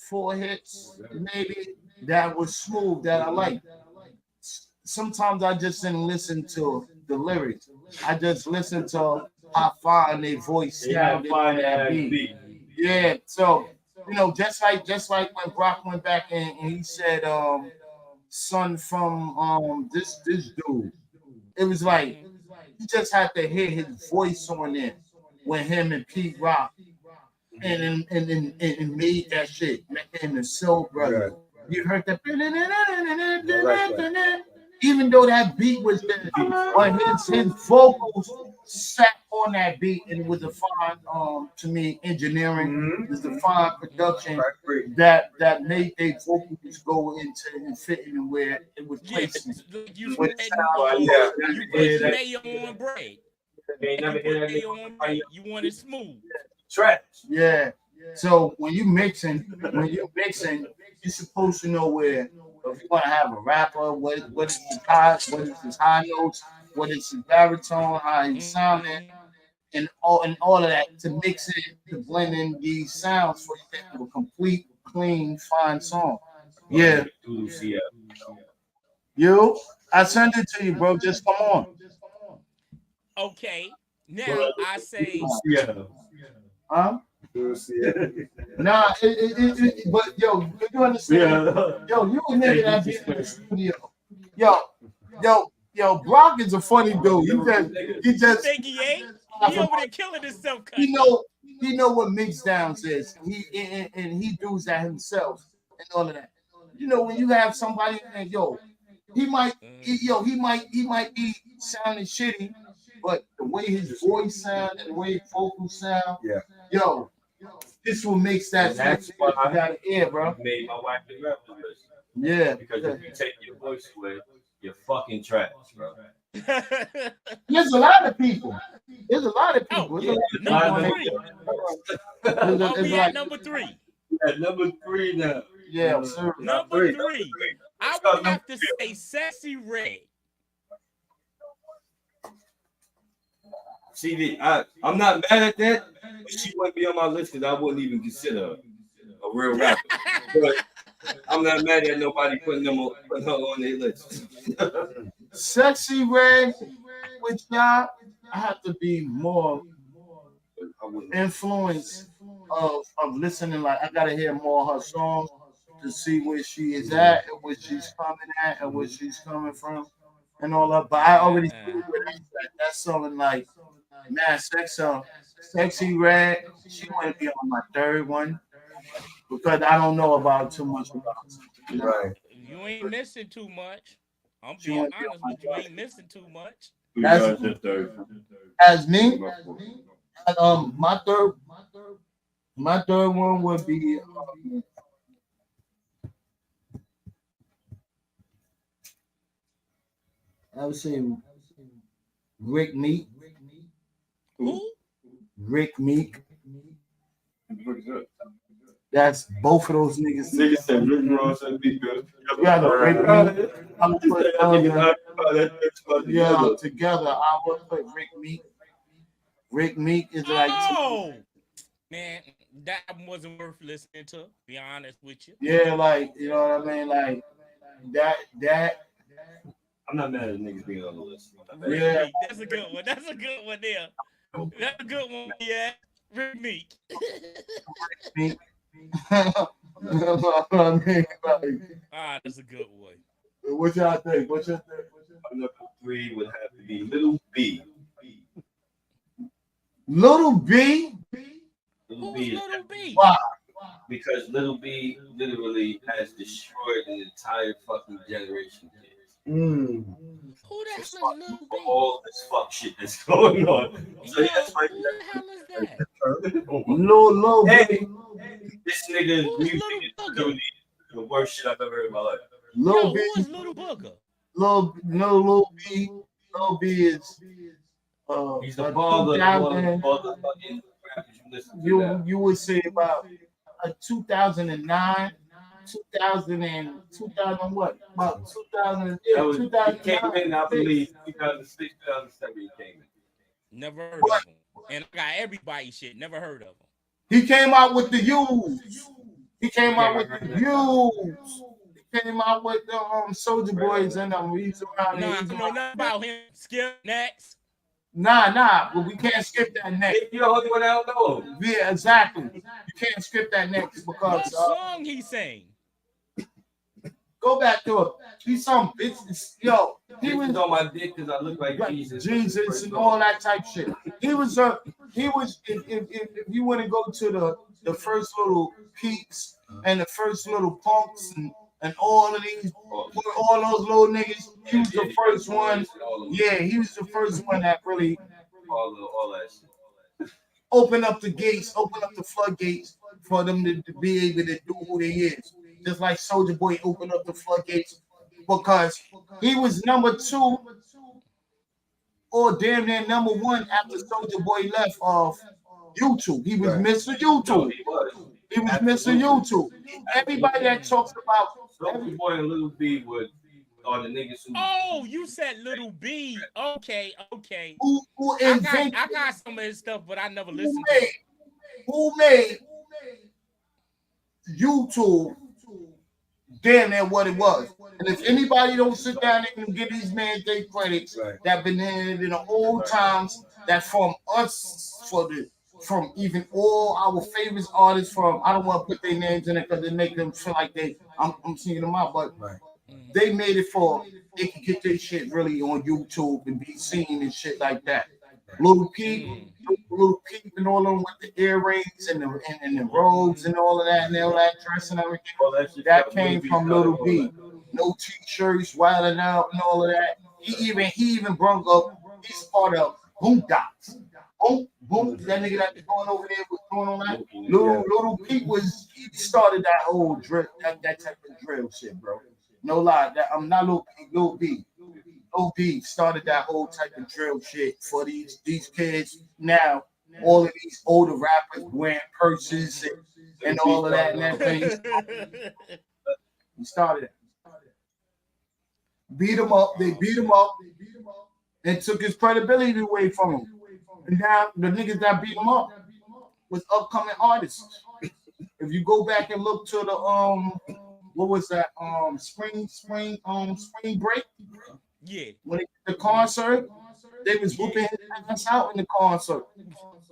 4 hits, maybe that was smooth that I liked. Sometimes I just didn't listen to the lyrics. I just listened to how fine their voice sounded on that beat. Yeah, so just like when Brock went back and he said, son from this dude. It was like you just had to hear his voice on it when him and Pete Rock and made that shit and the Soul Brothers. You heard that, even though that beat was there, on his vocals sat on that beat, and it was a fine to me engineering. It was a fine production that made their vocals go into and fit in where it was Yeah, placed. like you With said, sound, you put mayo on bread. You put mayo on bread. You want it smooth. Trash. Yeah. So when you're mixing, you're supposed to know where if you want to have a rapper, what is his high notes, what is his baritone, how he's sounding, and all of that to mix it, to blend in these sounds for you to have a complete, clean, fine song. Yeah. You, I sent it to you, bro. Just come on. Okay. Now I say, Huh? Nah, but yo, you understand? Yo, you a nigga that be in the studio. Yo, Brock is a funny dude. He just think he ain't? He over there killing himself. He know what mix downs is. He does that himself and all of that. You know, when you have somebody and he might be sounding shitty, but the way his voice sound and the way his vocals sound, this will make that. That's why you got to hear, bro. Made my wife the rapper. Yeah, because if you take your voice away, you're fucking trash, bro. There's a lot of people. Number three. Are we at number three? Yeah, number three now. Yeah, sir. Number three. I would have to say Sexy Red. See, I'm not mad at that, but she wouldn't be on my list because I wouldn't even consider her a real rapper. But I'm not mad at nobody putting her on their list. Sexy Red, with y'all, I have to be more influenced of listening. Like I gotta hear more of her songs to see where she is at and where she's coming at and where she's coming from and all that. But I already see that song like man, Sexy Red. She want to be on my third one because I don't know about too much about her. Right. You ain't missing too much. I'm being honest, but you ain't missing too much. As me, my third one would be I would say Rick Meek. Who? Rick Meek. That's both of those niggas. Niggas said Rick Ross and be good. Yeah, Rick Meek. Together I would put Rick Meek. Rick Meek is like man, that wasn't worth listening to. Be honest with you. Yeah, like you know what I mean, like that. I'm not mad at niggas being on the list. Yeah, that's a good one. That's a good one there. That's a good one. Yeah, Rick Meek. Meek. That's a good one. What y'all think? Number three would have to be Little B. Little B? Who's Little B? Wow. Because Little B literally has destroyed an entire fucking generation of kids. Who that's Little B? All this fuck shit that's going on. So Yo, that's like who the hell is that? Little hey, this nigga's Who's music Little is Booger? literally the worst shit I've ever heard in my life. Little Yo, B. who is Little Booger? Little B. Little B is He's the father of all the fucking rappers you listen to. You would say about 2009 2000 what? About 2000, That was, he came 2009. in, I believe, 2006, 2007. He came in. Never heard But of him. And I got everybody shit. Never heard of him. he came out with the U's. He came out with the Right. U's. He came out with the Soldier Boys and he's around No, there. I He's don't know around nothing there. about him. Skip next. Nah, but we can't skip that next. You're the only one I don't know. Yeah, exactly. You can't skip that next What because song he sang? go back to it. He's some bitch. Yo, he was on my dick because I look like like Jesus. Jesus and all that type shit. He was if you want to go to the first little peeps and the first little punks and all of these all those little niggas, he was the first one. Yeah, he was the first one that really all that shit. opened up the gates, opened up the floodgates for them to be able to do who they is. Just like Soldier Boy opened up the floodgates because he was number 2 or damn near number 1 after Soldier Boy left off YouTube. He was Mr. YouTube. He was Mr. YouTube. Everybody that talks about Soldier Boy and Little B are the niggas who. Oh, you said Little B. Okay. who I invented, got some of his stuff, but I never listened to it. who made YouTube damn near what it was. And if anybody don't sit down and give these men their credits that been in the old times, that from us from even all our favorite artists from I don't want to put their names in it because it make them feel like I'm singing them out, but they made it for they can get their shit really on YouTube and be seen and shit like that. Little Peep and all of them with the earrings and the robes and all of that and all that dress and everything. That came from Little B. No t-shirts, wilding out and all of that. He even brought up. He's part of Boom Dots. Boom, that nigga that's going over there was doing all that. Little Pete he started that whole drill, that type of drill shit, bro. No lie, I'm not Lil B. Lil B started that whole type of drill shit for these kids. Now all of these older rappers wearing purses and all of that and everything. He started it. Beat him up. They beat him up and took his credibility away from him. And now the niggas that beat him up was upcoming artists. If you go back and look to the what was that spring break? Yeah. When they did the concert, they was whooping his ass out in the concert.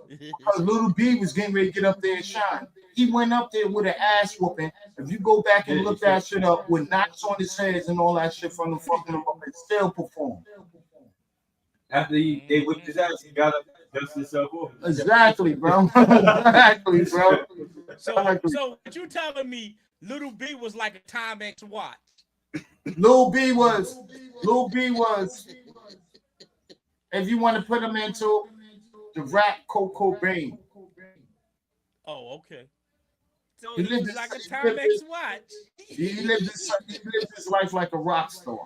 Because Little B was getting ready to get up there and shine. He went up there with an ass whooping. If you go back and look that shit up with knots on his heads and all that shit from the fucking up and still performed. After they whipped his ass, he got up, dusted himself off. Exactly, bro. Exactly, bro. So what you telling me? Little B was like a Timex watch. Lil B was, if you want to put him into the rap Coco Cobain. Oh, okay. So He he lived was like a his- Timex watch. He lived his life like a rock star.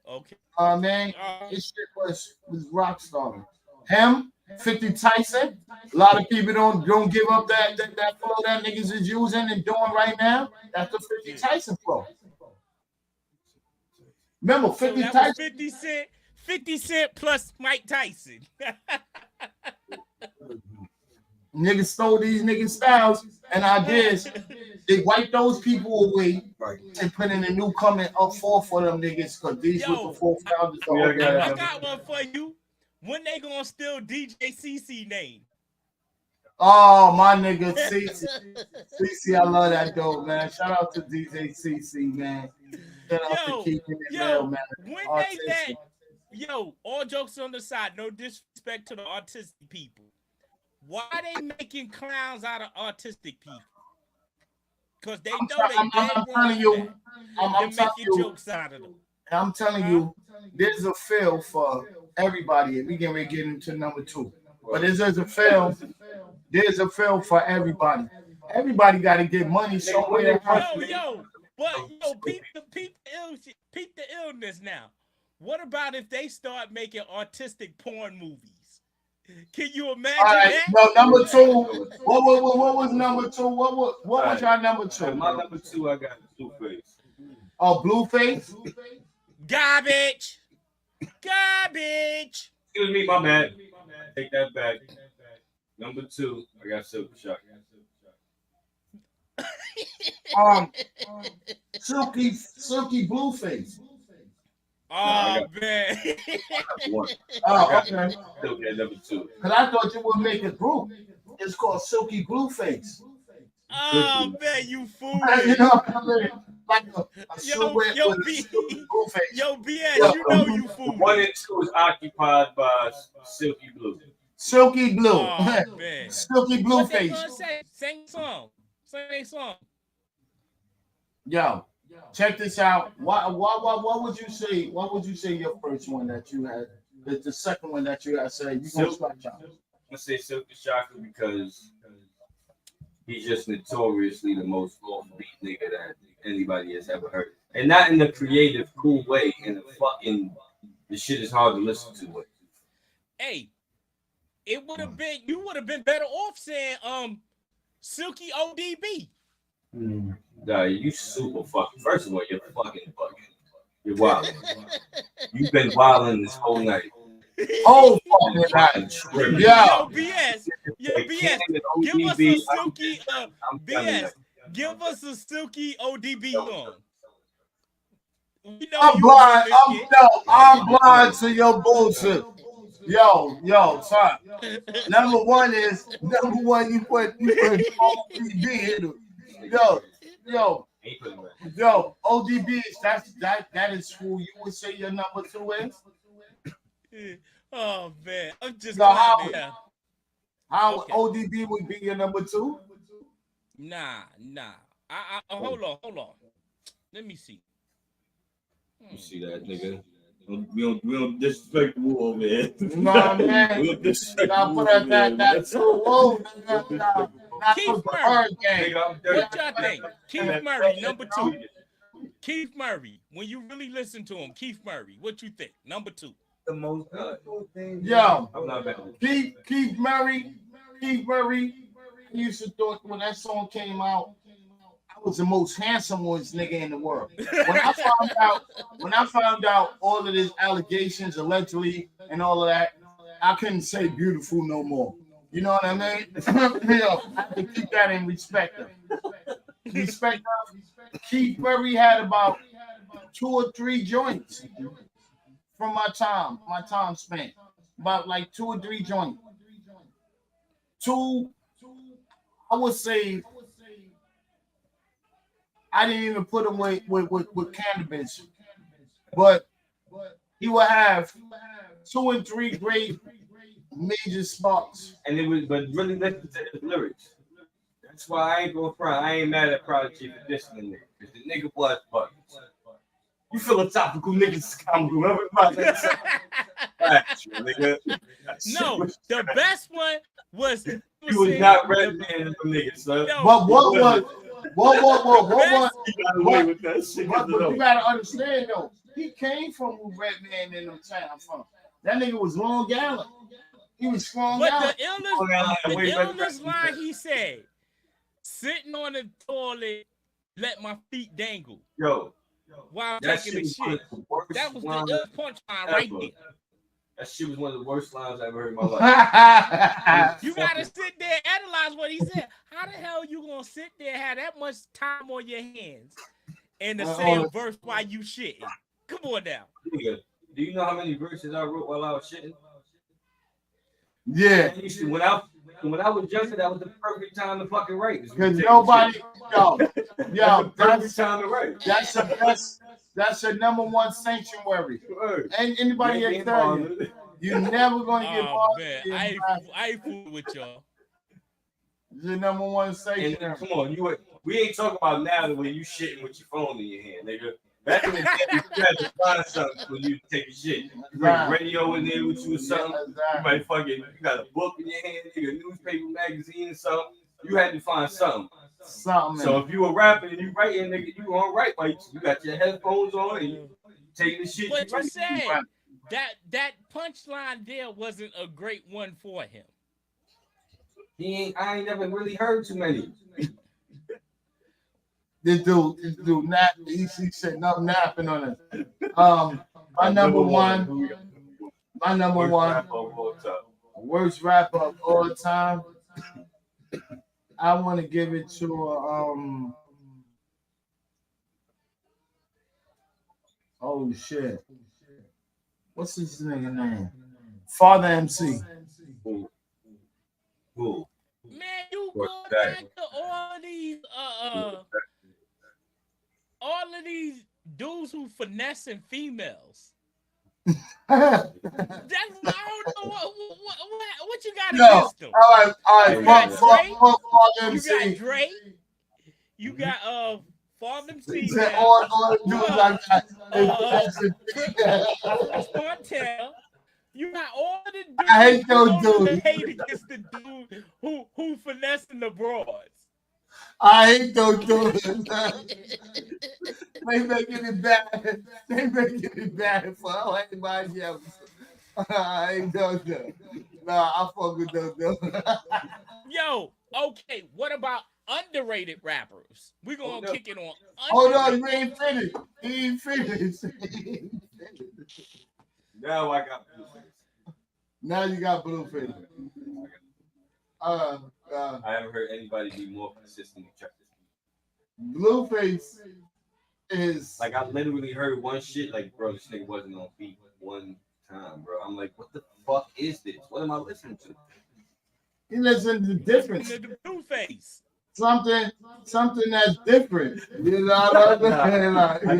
Okay. Man, his shit was rock star. Him, 50 Tyson. A lot of people don't give up that flow that niggas is using and doing right now. That's the 50 Tyson flow. Remember, 50 that Tyson. was 50 Cent plus Mike Tyson. Niggas stole these niggas' styles and ideas. They wiped those people away and put in a new comment up for them niggas because these were the four founders. I got one for you. When they gonna steal DJ CC name? Oh, my nigga, CC, I love that dope, man. Shout out to DJ CC, man. Shout out to keeping it real, man. When they all jokes on the side, no disrespect to the autistic people. Why are they making clowns out of autistic people? Because they know I'm telling you, I'm telling you, jokes out of them. I'm telling you, there's a feel for everybody. We can get into number 2, but there's a feel. There's a feel for everybody. Everybody got to get money somewhere. Peep the illness now. What about if they start making autistic porn movies? Can you imagine All right, that? no, number two. What was number two? What was your number two? My number two, I got Blueface. Oh, Blueface. Garbage. Garbage. Excuse me, my bad. Take that back. Number two, I got Silk Shock. Silky Blueface. Oh, man. Oh, okay. Silk at number two. Because I thought you would make a group. It's called Silky Blueface. Oh, man, you fool. You know what I mean? Like a silhouette yo, with a Silky Blueface. Yo, BS, you know you fool. One and two is occupied by Silky Blue. Silky Blue. Oh, man. Silky What they Blueface. gonna say? Sing song. Sing song. Yo, check this out. What would you say? What would you say your first one that you had? The second one that you had said you gonna scratch out. I'm gonna say Silk Shocker because he's just notoriously the most offbeat nigga that anybody has ever heard, and not in a creative, cool way. In a fucking, the shit is hard to listen to. It. Hey, it would have been. You would have been better off saying Silky ODB. Nah, you super fucking. First of all, you're fucking bugging. You're wild. You've been wilding this whole night. Oh, fucking night. Yo, BS. Yo, BS. Give us a Silky BS. Give us a Silky ODB song. I'm blind. I'm blind to your bullshit. Yo, son. Number one, you put ODB in. Yo, ODB, that is who you would say your number two is? Oh man, I'm just how okay. ODB would be your number two? Nah. Hold on. Let me see. You see that, nigga? We don't disrespect the war, man. No, man. We don't disrespect the war, That's so low, nigga. Keith Murray. What y'all think? Keith Murray, number two. Keith Murray. When you really listen to him, Keith Murray, what you think? Number two. The most. Yo, I'm not mad. Keith Murray. I used to thought when that song came out, I was the most handsome nigga in the world. When I found out all of these allegations allegedly and all of that, I couldn't say beautiful no more. You know what I mean? I have to keep that in respect. Keith Murray had about 2 or 3 joints from my time span. About like 2 or 3 joints. 2, I would say, I didn't even put him with cannabis, but he would have 2 and 3 great major spots. And it was, but really listen to his lyrics. That's why I ain't gonna front. I ain't mad at Prodigy for dissing the nigga. Cause the nigga was bugging. You philosophical niggas come remember about that? Nigga. No, the best one was you was not red man them niggas, son. No, but what was you got away with that shit? But you gotta understand though, he came from where Redman in them town from. That nigga was Long Island. He was strong. But the illness line he said, sitting on the toilet, let my feet dangle. Yo, while taking the shit. That was the punchline right there. That shit was one of the worst lines I ever heard in my life. You gotta sit there and analyze what he said. How the hell you gonna sit there, have that much time on your hands, and to say a verse while you shitting? Come on now. Nigga, do you know how many verses I wrote while I was shitting? Yeah. When I was younger, that was the perfect time to fucking write. Because nobody, yo, perfect time to write. That's the number one sanctuary. Ain't anybody can tell you. You're never gonna get bothered. I ain't fooling with y'all. The number one sanctuary. And, come on, we ain't talking about now the way you shitting with your phone in your hand, nigga. Back in the day, you had to find something when you take a shit. You bring a radio in there with you or something. You might you got a book in your hand, a newspaper, magazine, or something. You had to find something. So if you a rapper and you writing, nigga, you gonna write while you got your headphones on and you taking the shit. But you said that punchline there wasn't a great one for him. I ain't never really heard too many. This dude, nap. He said no napping on it. My number one, worst rapper of all time. I want to give it to oh shit, what's his nigga name? Father MC. Who? Man, you What's go that? back to all of these dudes who finessing females. That's, I don't know what you got No, against them. all right. You got Drake. Father You MC. got Drake. You got Father MC. He said all the dudes like that. Chris Martel. You got all the dudes. I hate those dudes. Hate against the dude who finessing the broads. I hate those dudes. They making it bad. They making it bad for anybody else. I ain't those dudes. Nah, I fuck with those dudes. Yo, okay. What about underrated rappers? We're gonna kick it on. Hold on, you ain't finished. He ain't finished. Now I got Blueface. Now you got Blueface. I haven't heard anybody be more consistent with Blueface is like I literally heard one shit like, bro, this nigga wasn't on beat one time, bro. I'm like, what the fuck is this? What am I listening to? he listen to different The Blueface. something that's different. You know what I mean? Like, You're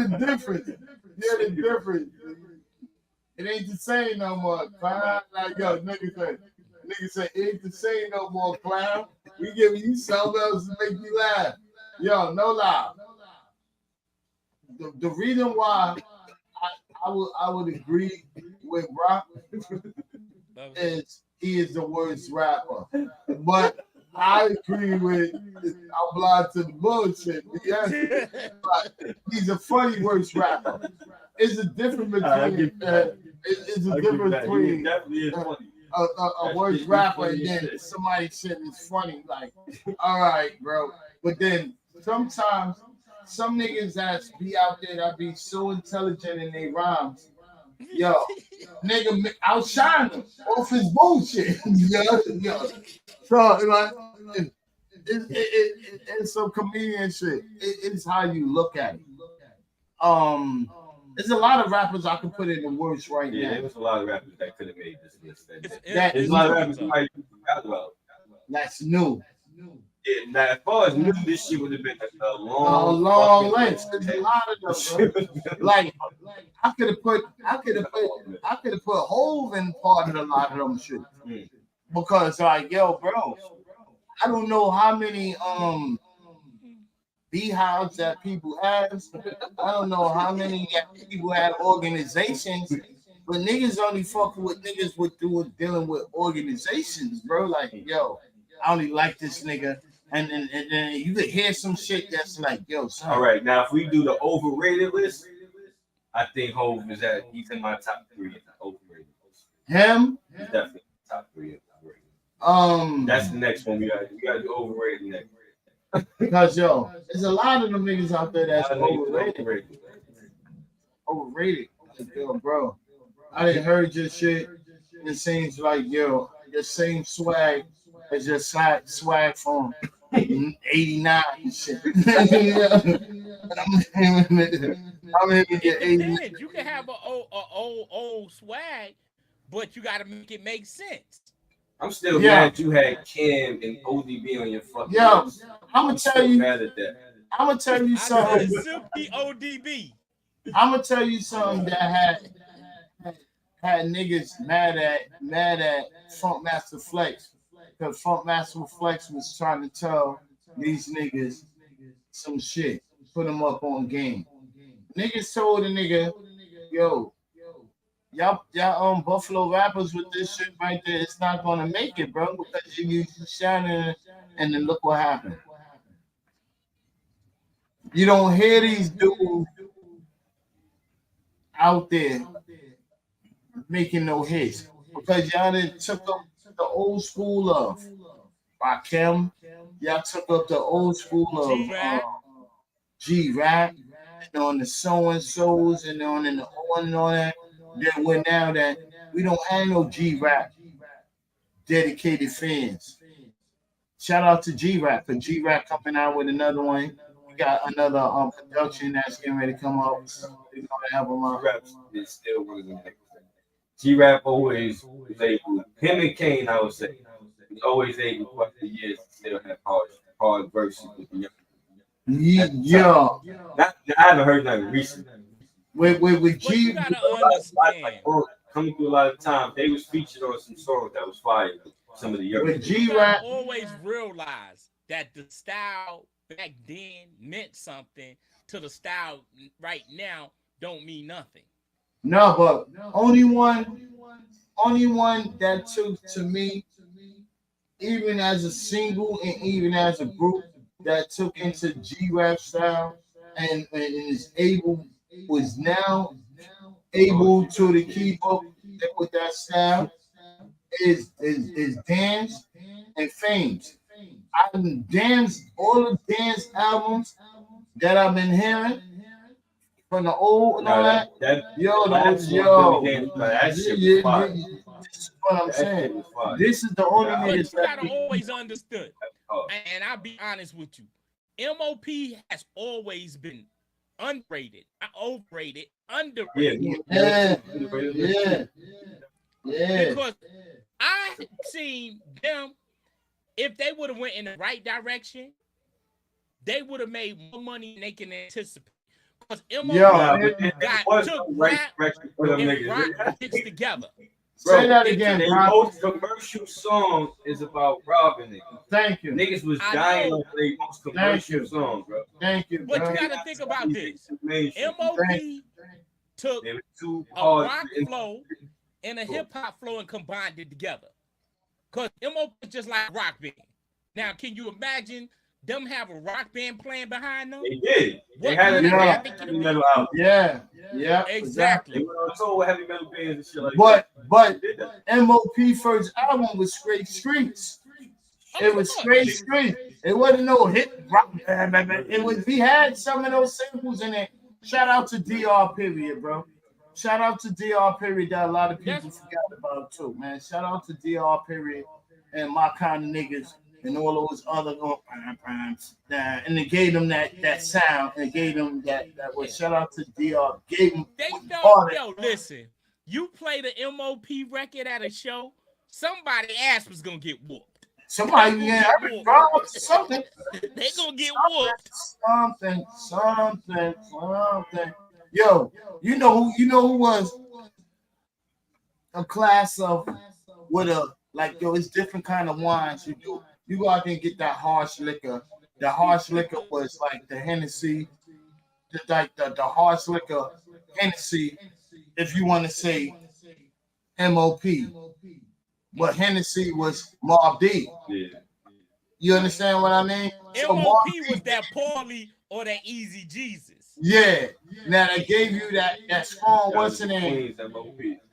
the difference. You're the difference. It ain't the same no more. Clown. Like, yo, nigga say, it ain't the same no more, clown. We giving you something else to make you laugh. Yo, no lie. The reason why I would agree with Rock is he is the worst rapper. But I agree with I'm blind to the bullshit. Yes. But he's a funny worst rapper. It's a difference between it's a difference between a worst rapper and then somebody said it's funny. Like, all right, bro. But then sometimes some niggas that be out there that be so intelligent in their rhymes. Yo, nigga outshine him off his bullshit. yo. So like it's some comedian shit. It's how you look at it. There's a lot of rappers I could put in the worst right now. Yeah, there was a lot of rappers that could have made this list. There's a lot of rappers you might forgot about. That's new. Yeah, now as far as new, this shit would have been a long list. There's a lot of them. Like I could have put Hove in part of a lot of them shit. Because like, yo, bro, I don't know how many beehives that people have. I don't know how many people have organizations, but niggas only fucking with niggas with dealing with organizations, bro. Like, yo, I only like this nigga. And then you could hear some shit that's like, yo, son. All right, now if we do the overrated list, I think Hove he's in my top 3 overrated list. Him? He's definitely top 3 overrated. That's the next one we got to overrated next. Because yo, there's a lot of them niggas out there that's overrated. Overrated. Like, yo, bro, I didn't heard your shit. It seems like, yo, the same swag as your swag from 89 and shit. I'm hitting your 80. You can have a old swag, but you got to make it make sense. I'm still mad you had Cam and ODB on your fucking list. I'm gonna tell you. Mad at that. I'm gonna tell you something. Silky ODB. I'm gonna tell you something that had niggas mad at Funkmaster Flex, because Funkmaster Flex was trying to tell these niggas some shit, put them up on game. Niggas told the nigga, yo, y'all Buffalo rappers with this shit right there, it's not gonna make it, bro, because you shining, and then look what happened. You don't hear these dudes out there making no hits because y'all done took up the old school of Rakim. Y'all took up the old school of G-Rap. G-Rap and on the so and so's and on and all that. Then we're now that we don't have no G-Rap dedicated fans. Shout out to G-Rap for G-Rap coming out with another one. We got another production that's getting ready to come up. They're gonna have them out. G-Rap is still one of them. G-Rap always was able, him and Kane, I would say, was always able throughout the years to still have hard verses with the Yeah, I haven't heard nothing recently. with But G. you gotta understand. Coming through a lot of time, they was featured on some songs that was fire. Some of the With young G-Rap, Always realize that the style back then meant something to the style right now don't mean nothing. no, but only one that took to me, even as a single and even as a group, that took into G-Rap style and is able was now able to keep up with that style is Dance and Fames. I dance all the dance albums that I've been hearing from the old and all that. Yo, those yo, that shit was yeah, fire. this is what I'm That shit saying. was fire. This is the only But niggas you that gotta always understood, and I'll be honest with you, MOP has always been underrated, not overrated, underrated. Yeah. Because I seen them, if they would have went in the right direction, they would have made more money than they can anticipate. Because MOP took rap and rock hits together. Say that again, their bro. most commercial song is about robbing niggas. Thank you. Niggas was dying on their most commercial song, bro. Thank you, bro. But you gotta think about this. MOP took a rock flow and a hip hop flow and combined it together. Because MOP is just like a rock band. Now, can you imagine them have a rock band playing behind them? They did. They What had kind a of rap it heavy could metal be? album. Yeah, Exactly. They went on tour with heavy metal bands and shit like that. But MOP first album was straight streets. It was straight streets. It wasn't no hit rock. It was. We had some of those samples in it. Shout out to DR period, bro. Shout out to DR period that a lot of people forgot about too, man. Shout out to DR period and my kind of niggas and all those other and they gave them that sound and gave them that was shout out to DR. Gave them They don't, yo, listen. You play the MOP record at a show, somebody ass was gonna get whooped. Somebody, something. They gonna get whooped. Something. Yo, you know who was a class of with a like yo, it's different kind of wines you do. You go out there and get that harsh liquor. The harsh liquor was like the Hennessy, the harsh liquor Hennessy, if you want to say MOP. But Hennessy was Mobb Deep. Yeah. You understand what I mean? So MOP was that Paulie or that Easy Jesus. Yeah. Now they gave you that strong what's the name?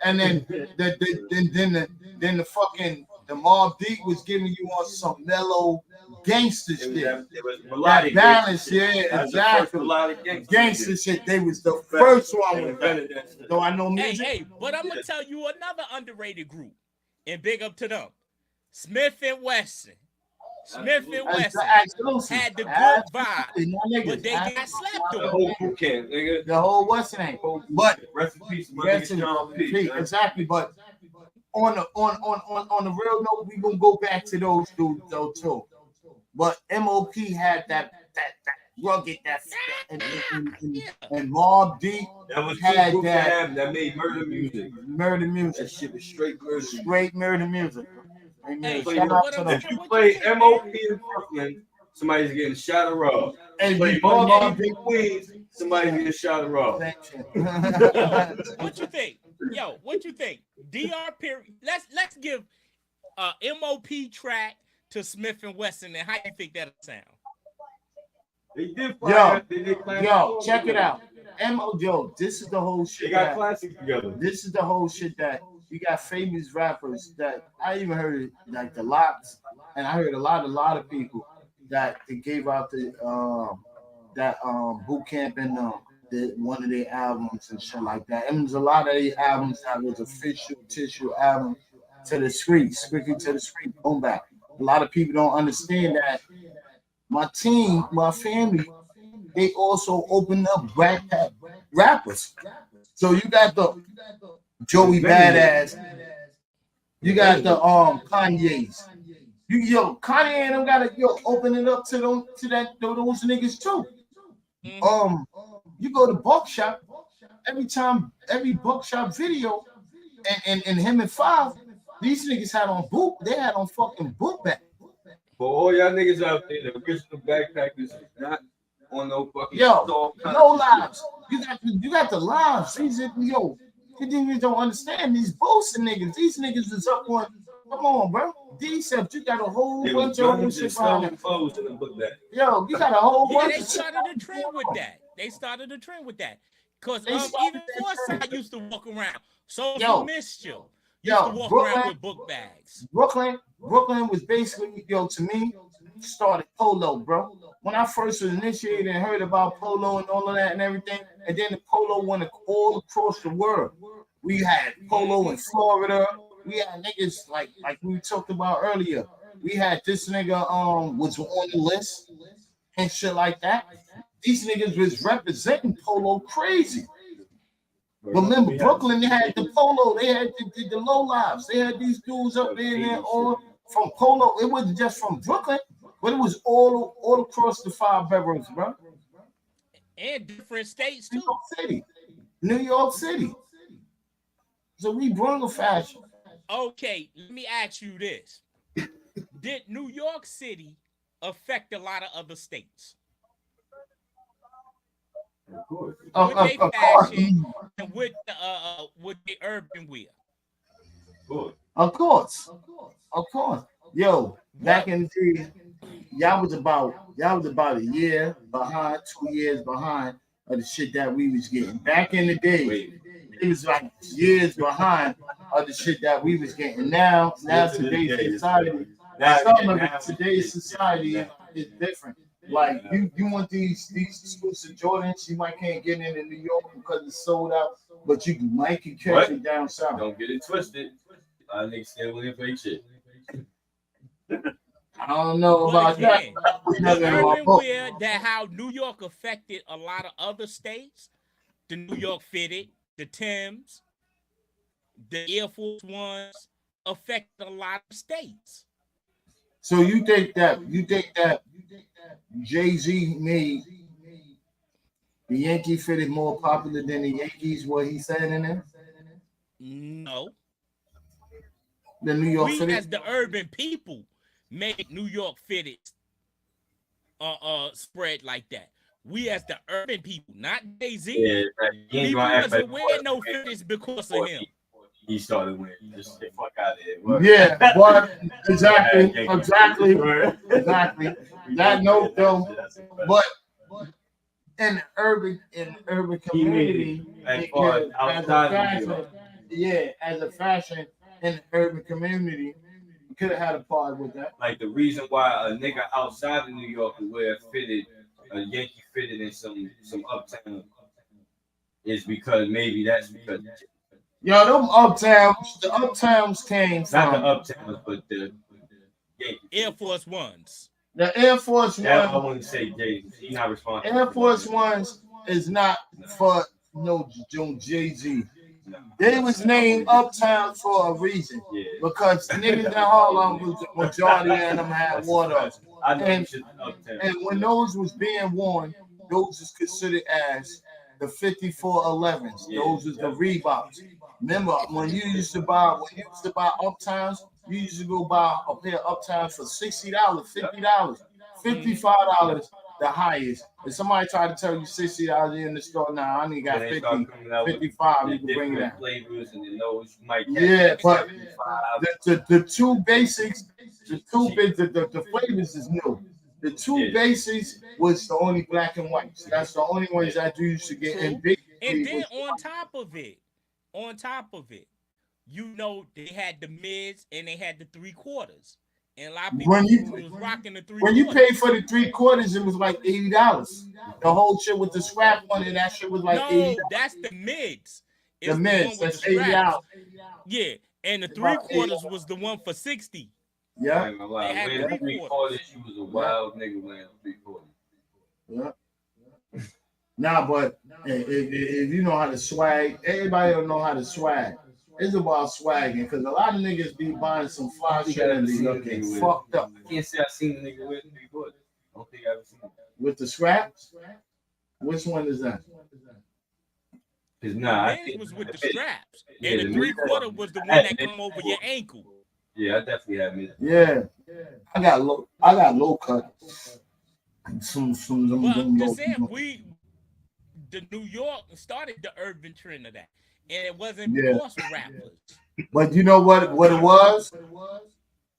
And then the fucking the Mobb Deep was giving you on some mellow gangster shit. That balance, yeah, exactly. Gangster shit. They was the first one with that. So I know music. Hey, but I'm gonna tell you another underrated group. And big up to them. Smith and Wesson. Smith and Wesson had the good vibe, but they got slapped on. The whole crew camp, nigga. The whole what's the name? But rest in peace, my nigga John P. Exactly, but on the real note, we gonna go back to those dudes though too. But MOP had that rugged and Mobb Deep had that made murder music. Murder music. That shit was straight murder. Straight murder music. Hey, if you play MOP in Brooklyn, somebody's getting shot or robbed. And play Mobb Deep in Queens, somebody's getting shot or robbed. What you think? Yo, what you think? DR period. Let's give MOP track to Smith and Wesson, and how you think that'll sound? They did Yo, fire. They did classic yo, songs check it together. out. Yo, this is the whole They shit. got That, classics together. this is the whole shit that you got famous rappers that I even heard like the Lots, and I heard a lot of people that they gave out the that boot camp and one of their albums and shit like that. And there's a lot of the albums that was official tissue album to the streets, strictly to the street, boom back. A lot of people don't understand that my team, my family, they also opened up backpack rappers. So you got the Joey Badass, you got the Kanye's. Kanye and them gotta open it up to them to those niggas too. You go to Buckshot every Buckshot video, and him and Five, these niggas had on fucking book back. For all y'all niggas out there, the original backpackers is not on no fucking no lives. You got the lives. These you niggas don't understand these boasting niggas. These niggas is up on. Come on, bro. D-Cept, you got a whole bunch of old shit behind it. Yo, you got a whole bunch. They started a trend with that. Because even Forsyth used to walk around. So Mischief used to walk around with book bags. Brooklyn was basically, to me, started Polo, bro. When I first was initiated and heard about Polo and all of that and everything, and then the Polo went all across the world. We had Polo in Florida. We had niggas like we talked about earlier. We had this nigga was on the list and shit like that. These niggas was representing Polo crazy. Remember, Brooklyn, they had the Polo, they had the low lives. They had these dudes up there all from Polo. It wasn't just from Brooklyn, but it was all across the 5 boroughs, bro. And different states too. New York City. So we brought a fashion. Okay, let me ask you this. Did New York City affect a lot of other states? Of course. With their fashion and with the urban wear. Of course. Yo, back in the day, y'all was about a year behind, 2 years behind of the shit that we was getting. Back in the day, it was like years behind of the shit that we was getting. Now today's society is different. Like you want these exclusive Jordans, you might can't get in New York because it's sold out, but you might can catch it down south. Don't get it twisted. I think still looking for shit. I don't know about that. The urban wear that how New York affected a lot of other states. The New York Fitted, the Timbs, the Air Force Ones affected a lot of states. So you think that Jay-Z made the Yankee Fitted more popular than the Yankees? What he said in there? No. The New York Fitted, as the urban people, made New York Fitted spread like that. We as the urban people, not Jay-Z. People wasn't wearing no fitteds because of him. He started wearing just get fuck out of here. Yeah, but exactly. That note though, but in urban community, as a fashion in the urban community, you could have had a part with that. Like the reason why a nigga outside of New York would wear fitted, a Yankee Fitted in some uptown, is because yo, them uptowns, the uptowns came from not the uptowns, but the Air Force Ones. The Air Force Ones. I want to say Jay. He's not responsible. Air Force Ones is not for no Jay-Z. They was named Uptown for a reason. Yeah. Because niggas in Harlem, the majority of them had water. And when those was being worn, those was considered as the 5411s. Yeah. Those was the Reeboks. Remember when you used to buy Uptowns, you used to go buy a pair of Uptowns for $60, $50, $55, the highest. If somebody tried to tell you $60 in the store, now I only got 50, 55, you can bring that. Flavors and the nose might but the two basics, the flavors is new. The two bases was the only black and whites. That's the only ones I do used to get. True. And big. And then on top of it, you know they had the mids and they had the 3/4. And a lot of people was rocking the 3/4. When you paid for the 3/4, it was like $80. The whole shit with the scrap on it, that shit was like $80. No, that's the mids. The mids, that's $80. Yeah, and the 3/4 was the one for 60. Yeah. They had 3/4. She was a wild nigga wearing 3/4. Yeah. Nah, but if you know how to swag, everybody don't know how to swag. It's about swagging because a lot of niggas be buying some fly shit and be looking fucked up. I can't say I've seen a nigga with 3/4. I don't think I've seen it. With the scraps? Which one is that? I think it was with the straps. And the 3/4 was the one that come over your ankle. Yeah, I definitely have mid. Yeah. I got low cut. I'm just saying, the New York started the urban trend of that. And it wasn't because of rappers. But you know what it was?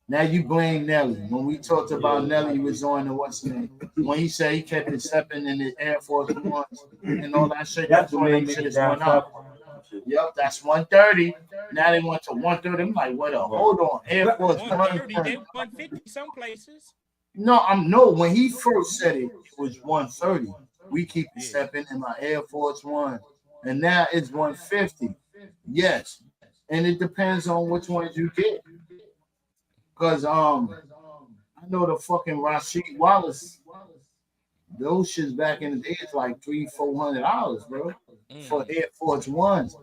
Now you blame Nelly. When we talked about Nelly, he was on the what's the name? When he said he kept it stepping in the Air Force Ones and all that shit, that's when them shit went up. Yep, that's 130. Now they went to 130. I'm like, what up? Hold on. Air Force 130, they 150 some places. No, when he first said it was 130. We keep stepping in my Air Force One. And now it's 150. Yes. And it depends on which ones you get. Because I know the fucking Rasheed Wallace, those shits back in the day is like $300-$400, bro. For Air Force Ones.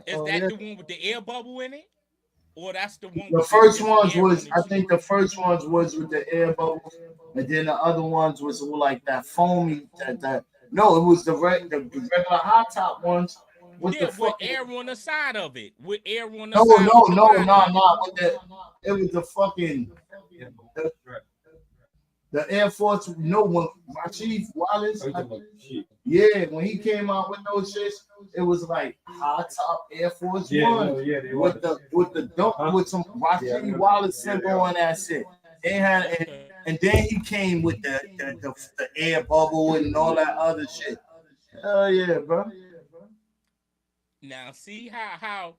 Is that the one with the air bubble in it? Or that's the one the first ones was I think the first ones was with the air bubbles, and then the other ones was like that foamy that no, it was the regular hot top ones with the with air on the side of it. With air on the no, side. No. It was the fucking the Air Force. No one, Rasheed Wallace. When he came out with those shits, it was like hot top Air Force One with the dunk with some Rasheed Wallace symbol on that shit. And then he came with the air bubble and all that other shit. Hell yeah, bro. Now see how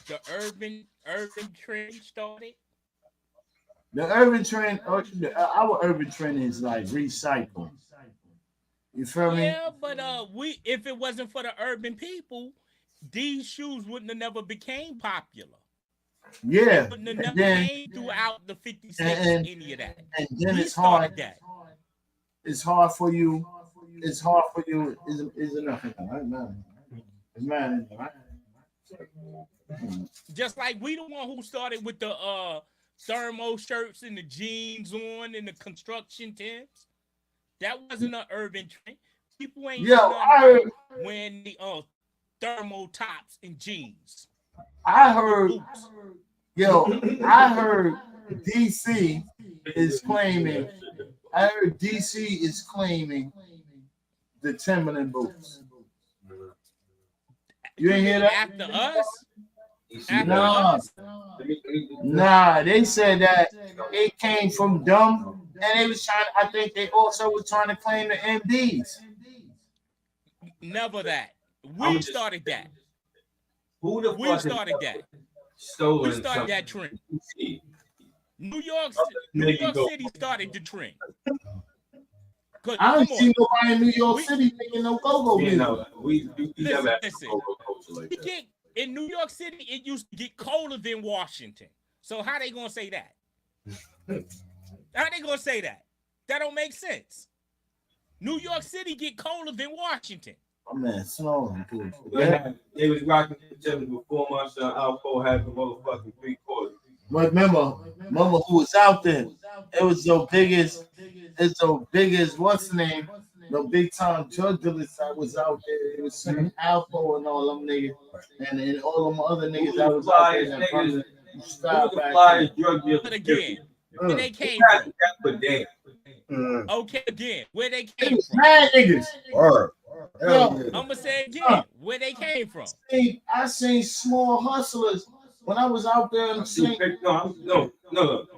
the urban trend started? The urban trend, our urban trend is like recycle. You feel me? Yeah, but if it wasn't for the urban people, these shoes wouldn't have never became popular. Yeah, they wouldn't have never came throughout the 50 states, any of that. And then it's hard. It's hard for you. It's hard for you. Is enough. It's man. Just like we the one who started with the thermo shirts and the jeans on and the construction tents. That wasn't an urban trend. People ain't when the thermo tops and jeans. I heard DC is claiming. I heard DC is claiming the Timberland boots. You ain't hear that? After us? Nah, they said that it came from them, and they was trying. I think they also were trying to claim the MDs. Never that. We started that. We started that. We started that trend. New York City started the trend. I don't see nobody in New York City making no go-go music. Listen. In New York City, it used to get colder than Washington. So how they gonna say that? How they gonna say that? That don't make sense. New York City get colder than Washington. Oh man, snowing. They was rocking each other before my son Alpo had the motherfucking 3/4. But remember who was out there? It was the biggest. It's the biggest. What's the name? The big time drug dealers that was out there. It was saying Alpo and all them niggas, and all them other niggas that was out there. But again, where they came from? Okay, again, where they came from? Mad niggas. I'm gonna say again, where they came from. I seen small hustlers when I was out there. No.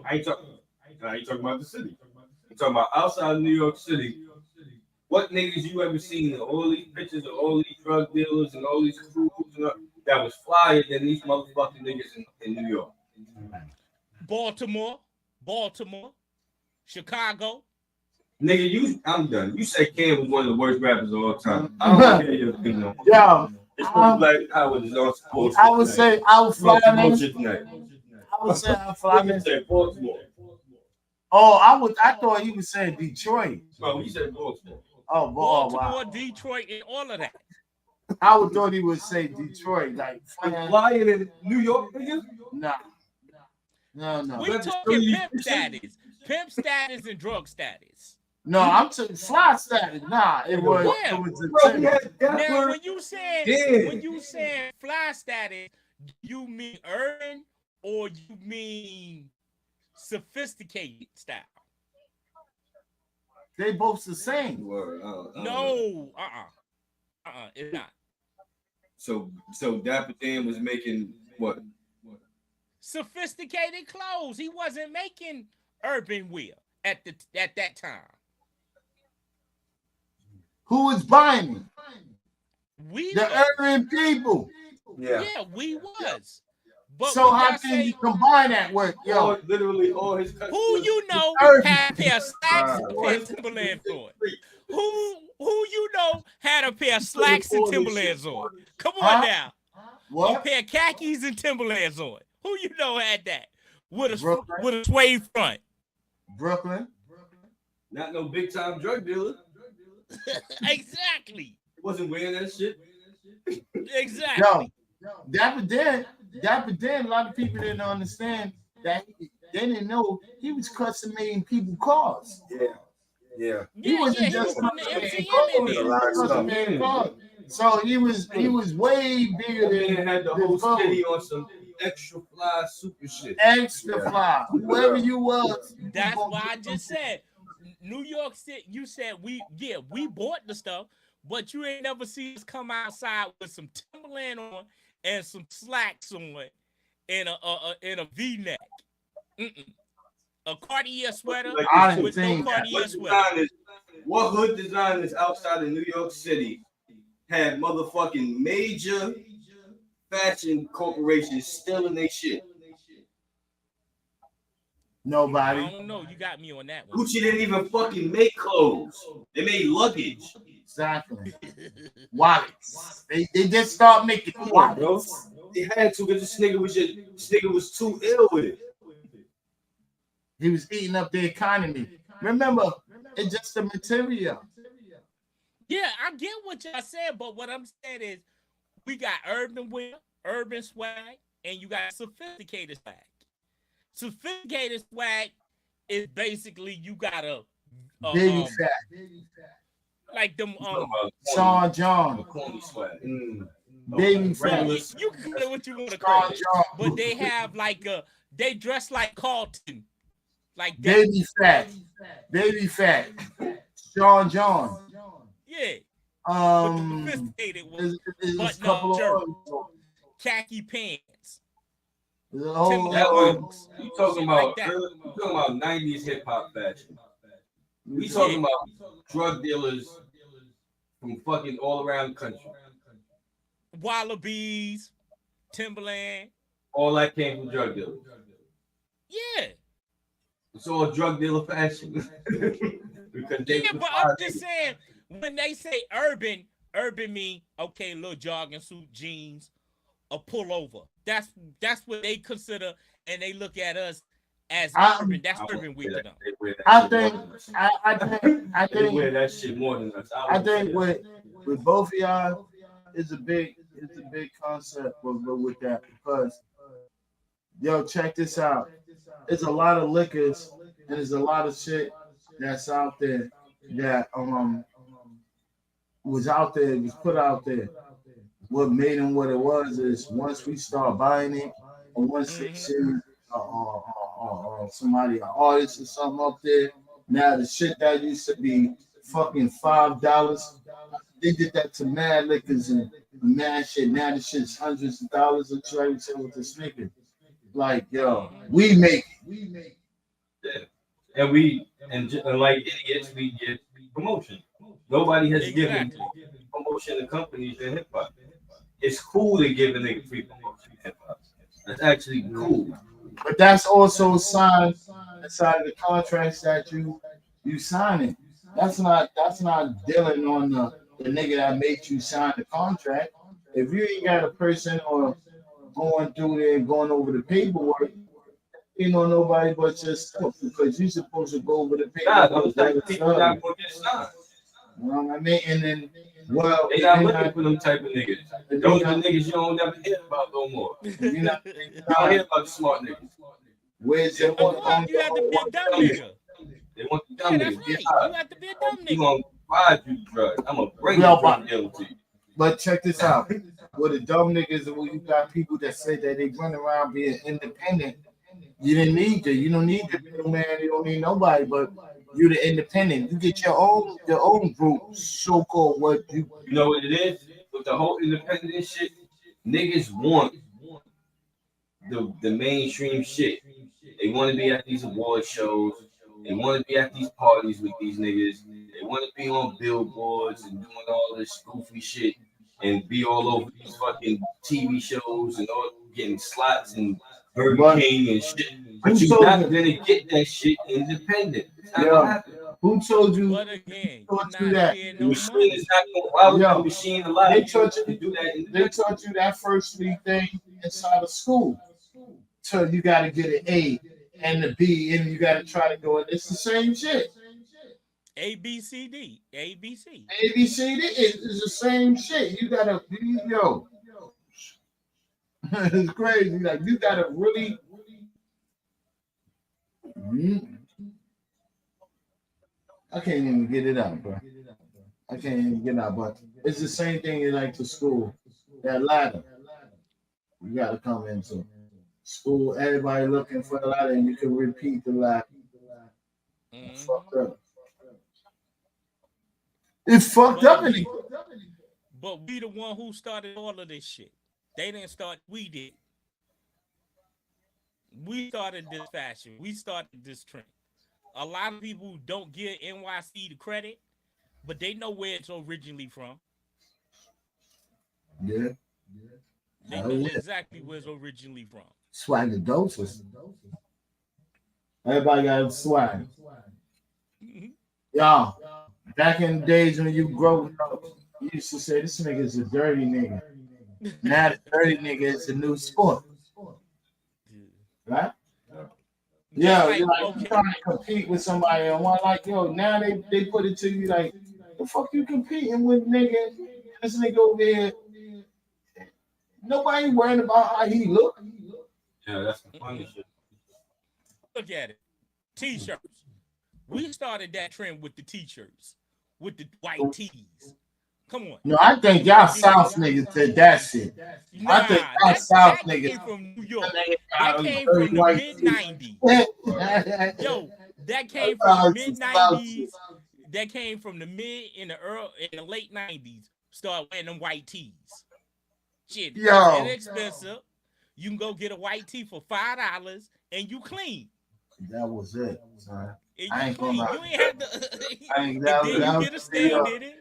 I ain't talking about the city. I'm talking about outside of New York City. What niggas you ever seen? All these pictures of all these drug dealers and all these crews and that was flyer than these motherfucking niggas in New York. Baltimore, Chicago. Nigga, I'm done. You said Cam was one of the worst rappers of all time. I don't care your opinion. Yo, It's like I was on sports. I would say I would fly in. tonight. I would say I'll fly in. Say Baltimore. Oh, I thought he was saying Detroit. No, he said Baltimore. Oh, Baltimore, wow. Detroit, and all of that. I would thought he would say Detroit, like flying in New York, nigga. Nah. No. We talking pimp status and drug status. No, I'm talking fly status. Nah, it was. Yeah. It was Now, when you saying fly status, you mean urban or you mean sophisticated style? They both the same. No, it's not. So Dapper Dan was making what? Sophisticated clothes. He wasn't making urban wear at that time. Who was buying it? The was. urban people. Yeah, we was. But so how can you combine that with literally all his who you know had a pair of slacks and a pair of Timberlands on? Who you know had a pair of slacks and Timberlands on? Come on now. What? A pair of khakis and Timberlands on. Who you know had that? With a suede front. Brooklyn. Not no big time drug dealer. Exactly. He wasn't wearing that shit. Exactly. No. Dapper Dan, a lot of people didn't understand that they didn't know he was custom-making people cars. Yeah. He wasn't just custom-making cars. So he was way bigger than had the whole city on some extra fly super shit. Extra fly. Whoever you was. That's why I just said New York City. You said we bought the stuff, but you ain't never see us come outside with some Timberland on and some slacks on and a V-neck. A Cartier sweater with no Cartier sweater. What hood designers outside of New York City had motherfucking major fashion corporations stealing their shit? Nobody. I don't know. You got me on that one. Gucci didn't even fucking make clothes. They made luggage. Exactly. Wallets. They just start making wallets. They had to because this nigga was too ill with it. He was eating up the economy. Remember, it's just the material. Yeah, I get what y'all said, but what I'm saying is we got urban wear, urban swag, and you got sophisticated swag. Sophisticated swag is basically you got a baby fat. Like them Sean John. Baby fat. You can call it what you want to call it. But they have they dress like Carlton. Like that. Baby fat. Sean John. Yeah. But sophisticated one. Button up shirt. Khaki pants. You talking about 90s hip hop fashion. We talking about drug dealers from fucking all around the country. Wallabies, Timberland. All that came from drug dealers. Yeah. It's all drug dealer fashion. But I'm just saying, when they say urban mean okay, little jogging suit, jeans, a pullover. That's what they consider, and they look at us as urban. That's urban wear to them. I think they wear that shit more than us. I think with both of y'all, it's a big concept with that because check this out. There's a lot of liquors and there's a lot of shit that's out there that was out there, was put out there. What made him what it was is once we start buying it, or once they see somebody, an artist or something up there, now the shit that used to be fucking $5, they did that to mad liquors and mad shit. Now the shit's hundreds of dollars. I'm trying to say with the sneaker. Like, we make it. Yeah. and like idiots, we get promotion. Nobody has given promotion to companies in hip hop. It's cool to give a nigga free promotion in hip hop. That's actually cool. But that's also a sign inside of the contracts that you signing. That's not dealing on the nigga that made you sign the contract. If you ain't got a person or going through there going over the paperwork, you know nobody but yourself because you're supposed to go over the Nah, paperwork. those type of people not gonna get signed. You know what I mean? And then, well, they not looking for them type of niggas. Those are the niggas you don't never hear about no more. You don't hear about the smart niggas. Where's the one? You have to be a dumb nigga. They want the dumb niggas. Right. You have to be a dumb nigga. You gonna provide you drugs. I'm gonna bring you drug deal to you. But check this out. With the dumb niggas, when you got people that say that they run around being independent, you didn't need to. You don't need the middleman. You don't need nobody. But you the independent. You get your own group, so-called what you. You know what it is with the whole independent shit. Niggas want the mainstream shit. They want to be at these award shows. They want to be at these parties with these niggas. They want to be on billboards and doing all this goofy shit and be all over these fucking TV shows and all getting slots and Burger King and shit. But you're not gonna get that shit independent. It's not gonna happen. Who told you? But again, you that? The machine is not gonna. Why would the machine allow they you taught you to do that? They taught you that first week thing inside of school. So you got to get an A and a B, and you got to try to go. It's the same shit. A B C D. A B C. A B C D is the same shit. You gotta yo. It's crazy. Like you gotta really. I can't even get it out, bro. I can't even get it out, but it's the same thing like to school. That ladder. You gotta come into school. Everybody looking for the ladder, and you can repeat the ladder. Fucked up. It's fucked up in it. But we the one who started all of this shit. They didn't start. We did. We started this fashion. We started this trend. A lot of people don't give NYC the credit, but they know where it's originally from. Yeah. They know exactly where it's originally from. Swagger doses. Everybody got swag. Y'all, back in the days when you grow up, you used to say this nigga's a dirty nigga. Now the dirty nigga is a new sport. Right? Yeah, you're like you trying to compete with somebody and one like yo, now they put it to you like the fuck you competing with, nigga? This nigga over here. Nobody worrying about how he look. Yeah, that's the funny shit. Look at it. T-shirts. We started that trend with the T-shirts, with the white tees. Come on. No, I think y'all South niggas did that shit. Nah, I think y'all South niggas came from New York. That came from the mid-90s. Yo, that came from the mid-90s. That came from the in the late 90s. Start wearing them white tees. Shit, it's expensive. You can go get a white tee for $5 and you clean. That was it, son. I ain't clean. You ain't have to. And then you get a stain in it.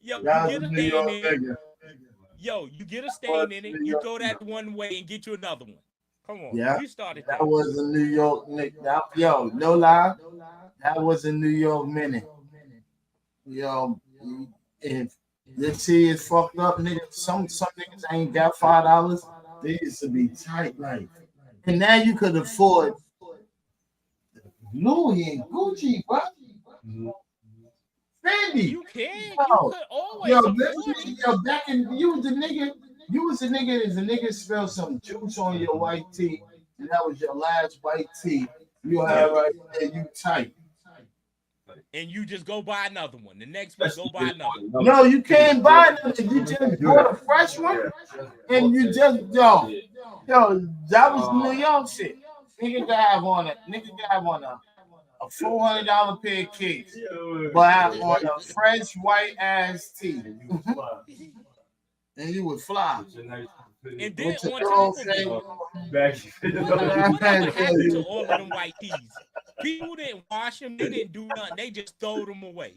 Yo, you get a stain in it. Yo, you get a stain in it. You throw that one way and get you another one. Come on. Yeah. We started that. That was a New York nigga. Yo, no lie. That was a New York minute. Yo, if the tee is fucked up, nigga, some niggas ain't got $5. They used to be tight, like. And now you could afford Louis and Gucci, bro. Fendi. You can. You could always. Yo, back in you was the nigga as a nigga spilled some juice on your white tee, and that was your last white tee. You have right there, you tight. And you just go buy another one. The next one, go buy another one. No, you can't buy nothing. You just bought a fresh one, and you just yo, that was New York shit. Nigga got have on a $400 pair of kicks, but have on a fresh white ass tee, and you would fly. And then on top of it, what happened to all of them white tees? People didn't wash them. They didn't do nothing. They just throw them away.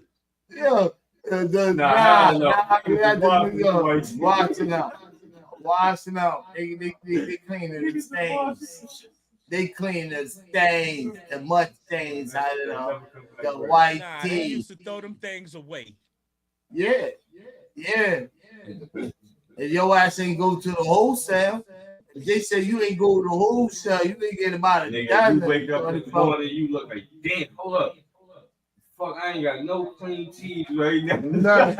Yeah. You had to washing out. Washing out. They clean the stains. They clean the stains, the mud stains out of the white They tea. used to throw them things away. Yeah. If your ass ain't go to the wholesale, if they say you ain't go to the wholesale, you ain't get about a dozen. You wake up in the morning, you look like, damn, hold up. Fuck, I ain't got no clean teeth right now. You know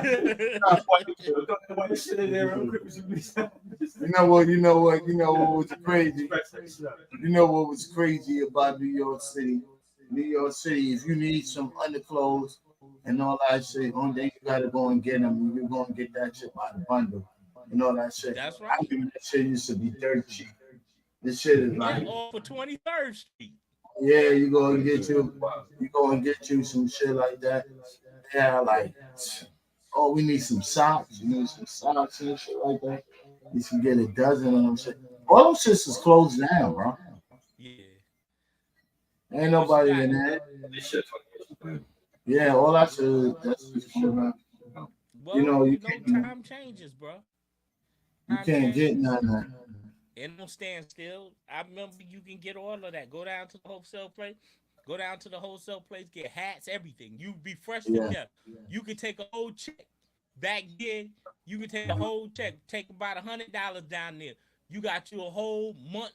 what was crazy? You know what was crazy about New York City? New York City, if you need some underclothes and all that shit, only thing you gotta go and get them. You're gonna get that shit by the bundle. And all that shit. That's right. That shit used to be dirt cheap. This shit is like all for 23rd Street. Yeah, you go and get you some shit like that. Yeah, like, oh, we need some socks. You need some socks and shit like that. You can get a dozen of them shit. All them shits is closed down, bro. Yeah. Ain't nobody in that. Yeah, all that shit, that's just shit, man. Well, you know, time changes, bro. You can't get none of that. It don't stand still. I remember you can get all of that. Go down to the wholesale place. Get hats, everything. You be fresh to death. You can take a whole check. Back then, you can take a whole check. Take about $100 down there. You got you a whole month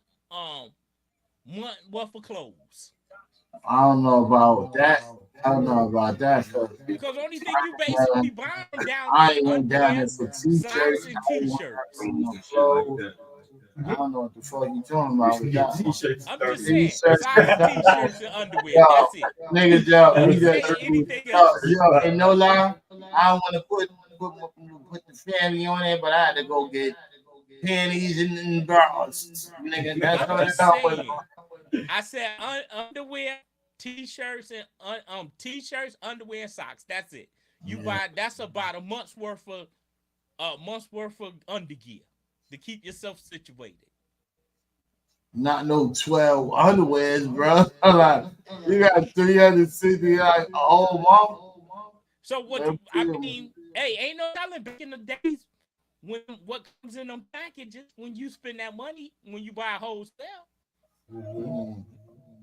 worth of clothes. I don't know about that. Because only thing you basically buying them down there. I ain't went down there for t-shirts and t-shirts. I don't know what the fuck you talking about with that. I'm just saying, t-shirts and underwear. That's it. Niggas, and no lie, I don't want to put the family on it, but I had to go get panties and bras. Nigga, that's what it's up with. I said underwear, t-shirts, and t-shirts, underwear, and socks. That's it. You buy. That's about a month's worth of undergear to keep yourself situated. Not no 12 underwears, bro. Like, you got 360 like a whole month. So what? I mean, hey, ain't no telling back in the days when what comes in them packages when you spend that money when you buy a wholesale. Mm-hmm.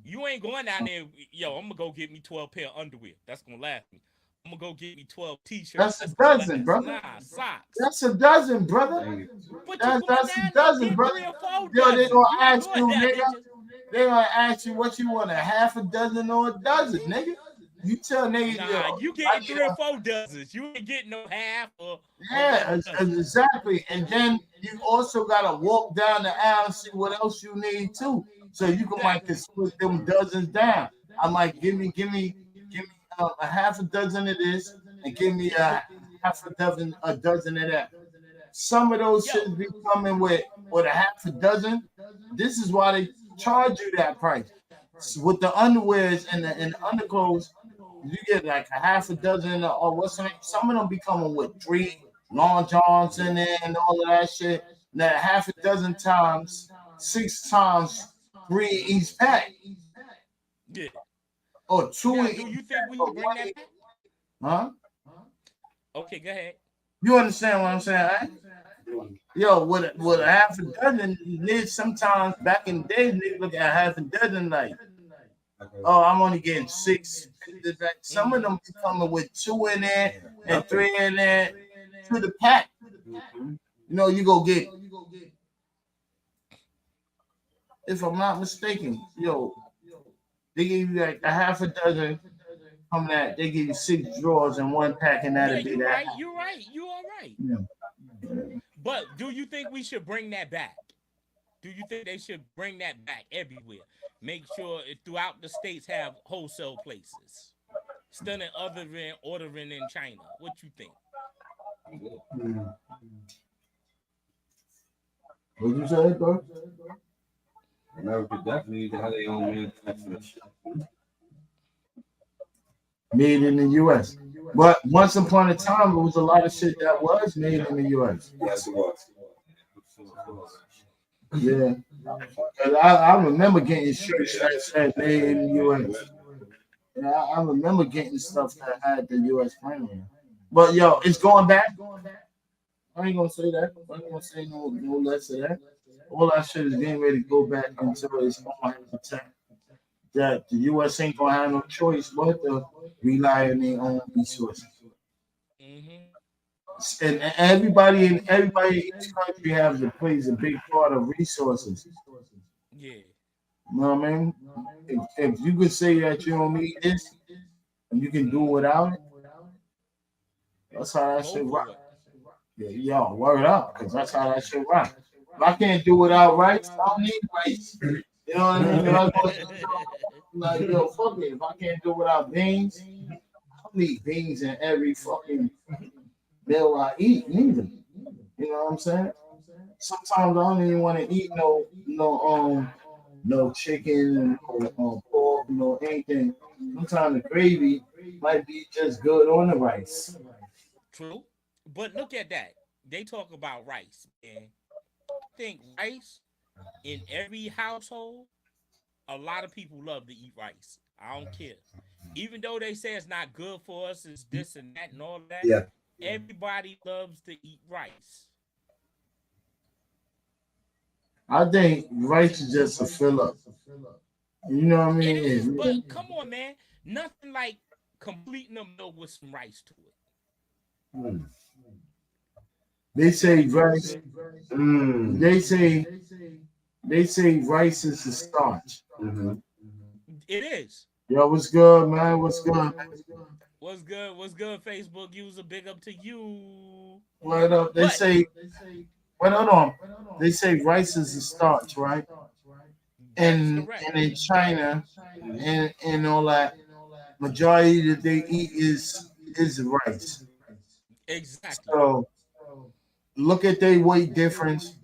You ain't going down there. Yo, I'm gonna go get me 12 pair of underwear. That's gonna last me. I'm gonna go get me 12 t-shirts. That's a dozen, brother. Nah, socks. That's a dozen, brother. That's a dozen, brother. Yo, they gonna ask you, nigga. They gonna ask you what you want, a half a dozen or a dozen, nigga. You tell niggas, nah, you getting 3 or 4 dozens. You ain't getting no half or. Yeah, exactly. And then you also gotta walk down the aisle and see what else you need too, so you can like split them dozens down. I'm like, give me a half a dozen of this, and give me a dozen of that. Some of those should be coming with a half a dozen. This is why they charge you that price. So with the underwears and the underclothes, you get like a half a dozen or what's the name? Some of them be coming with 3 long johns in there and all of that shit. Now half a dozen times, 6 times 3 each pack. Yeah. Or 2 now, do you think we can bring that back? Huh? Okay, go ahead. You understand what I'm saying, right? Yo, with a half a dozen, niggas sometimes back in the day, niggas look at half a dozen like, oh, I'm only getting 6. Some of them be coming with 2 in there and 3 in there to the pack. You know, you go get, if I'm not mistaken, yo, they give you like a half a dozen from that. They give you 6 drawers in 1 pack, and that'll be that. You're right. You all right. Yeah. But do you think we should bring that back? Do you think they should bring that back everywhere? Make sure throughout the states have wholesale places. Instead of other than ordering in China. What you think? What'd you say, bro? America definitely need to have their own manufacturing. Made in the U.S. But once upon a time, there was a lot of shit that was made in the U.S. Yes, it was. Yeah. I remember getting shirts that said made in the U.S. Yeah, I remember getting stuff that had the U.S. print on it. But yo, it's going back. I ain't gonna say that. I ain't gonna say no less of that. All that shit is getting ready to go back until it's going to protect that the U.S. ain't gonna have no choice but to rely on their own resources. Mm-hmm. And everybody in each country has plays a big part of resources. Yeah. You know what I mean? If you could say that you don't need this and you can do without it, that's how that Go shit rock. for it. Yeah, yo, word up, because that's how that shit rock. If I can't do without rice, I don't need rice. You know what I mean? Like, yo, fuck it. If I can't do without beans, I don't need beans in every fucking meal I eat, neither. You know what I'm saying? Sometimes I don't even want to eat no chicken, no pork, no anything. Sometimes the gravy might be just good on the rice. True. But look at that. They talk about rice, man. I think rice in every household, a lot of people love to eat rice. I don't care. Even though they say it's not good for us, it's this and that and all that, Yeah. everybody loves to eat rice. I think rice is just a fill up. You know what I It is, mean? but come on, man. Nothing like completing a meal with some rice to it. Mm. They say You know what I'm rice. saying? Mm. They say rice is the starch. Mm-hmm. It is. Yo, what's good, man? What's good, man? What's good? What's good, Facebook user? Big up to you. What up? They But say, wait, hold on. They say rice is the starch, right? that is And correct. and in China and all that, majority that they eat is rice. Exactly. So look at their weight difference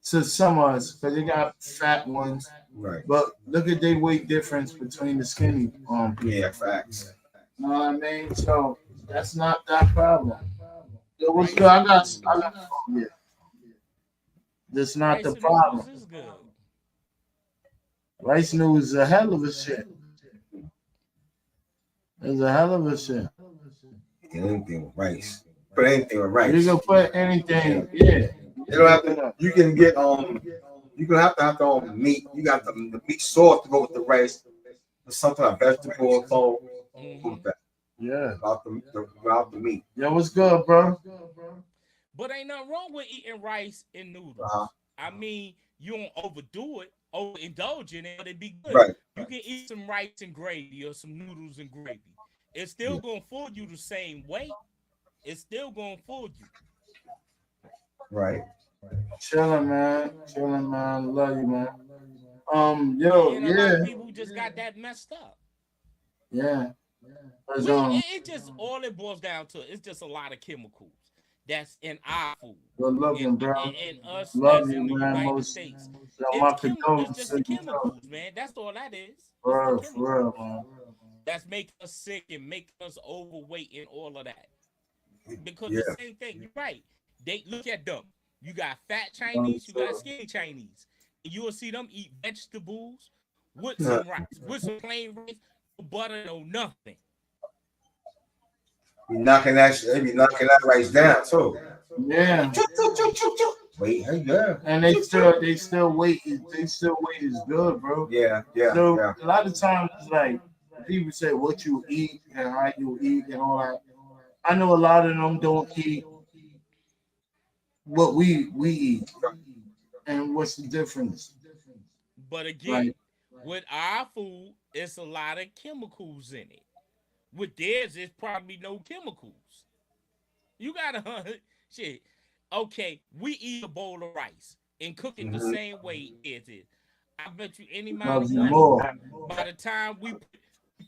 to some of us, because they got fat ones. Right. But look at their weight difference between the skinny people. Yeah, facts. You know what I mean? So that's not that problem. Yo, what's good? Rice and I noodles. got yeah. That's not the Rice and noodles problem. is good. Rice noodles is a hell of a shit. It's a hell of a shit. Anything with rice. Put anything with You rice. can put anything, yeah. You don't have to. You can get You can have the meat. You got the meat sauce to go with the rice. Something like vegetable or so. Hmm. Yeah. Without the meat. Yo, what's good, bro? But ain't nothing wrong with eating rice and Uh-huh. noodles. I mean, you don't overdo it, overindulge in it, but it be good. Right. You can eat some rice and gravy or some noodles and gravy. It's still Yeah. gonna fool you the same way. It's still gonna fool you. Right. Chilling, man. Chilling, man. Love you, man. And a lot Yeah, of people just got that messed up. yeah. 'Cause, It just all it boils down to is just a lot of chemicals that's in our food. good And, looking, bro. and us Love as you, in the man. United Most, States, yo, my it's condolences just to the you, too. chemicals, man. That's all that is. It's the For real, chemicals man. that's making us sick and making us overweight and all of that. Because Yeah. the same thing, you're right. They look at them. You got fat Chinese, you got Understood. skinny Chinese. And you will see them eat vegetables with Yeah. some rice, with some plain rice, no butter, no nothing. They be knocking that rice down too. Yeah. Wait, hey, yeah. And they still wait is good, bro. Yeah. So a lot of times it's like people say what you eat and how you eat and all that. I know a lot of them don't eat what we eat. And what's the difference? But again, Like, with our food, it's a lot of chemicals in it. With theirs, it's probably no chemicals. You gotta shit. Okay, we eat a bowl of rice and cook it the Mm-hmm. same way as it. I bet you any amount of nothing money. more. By the time we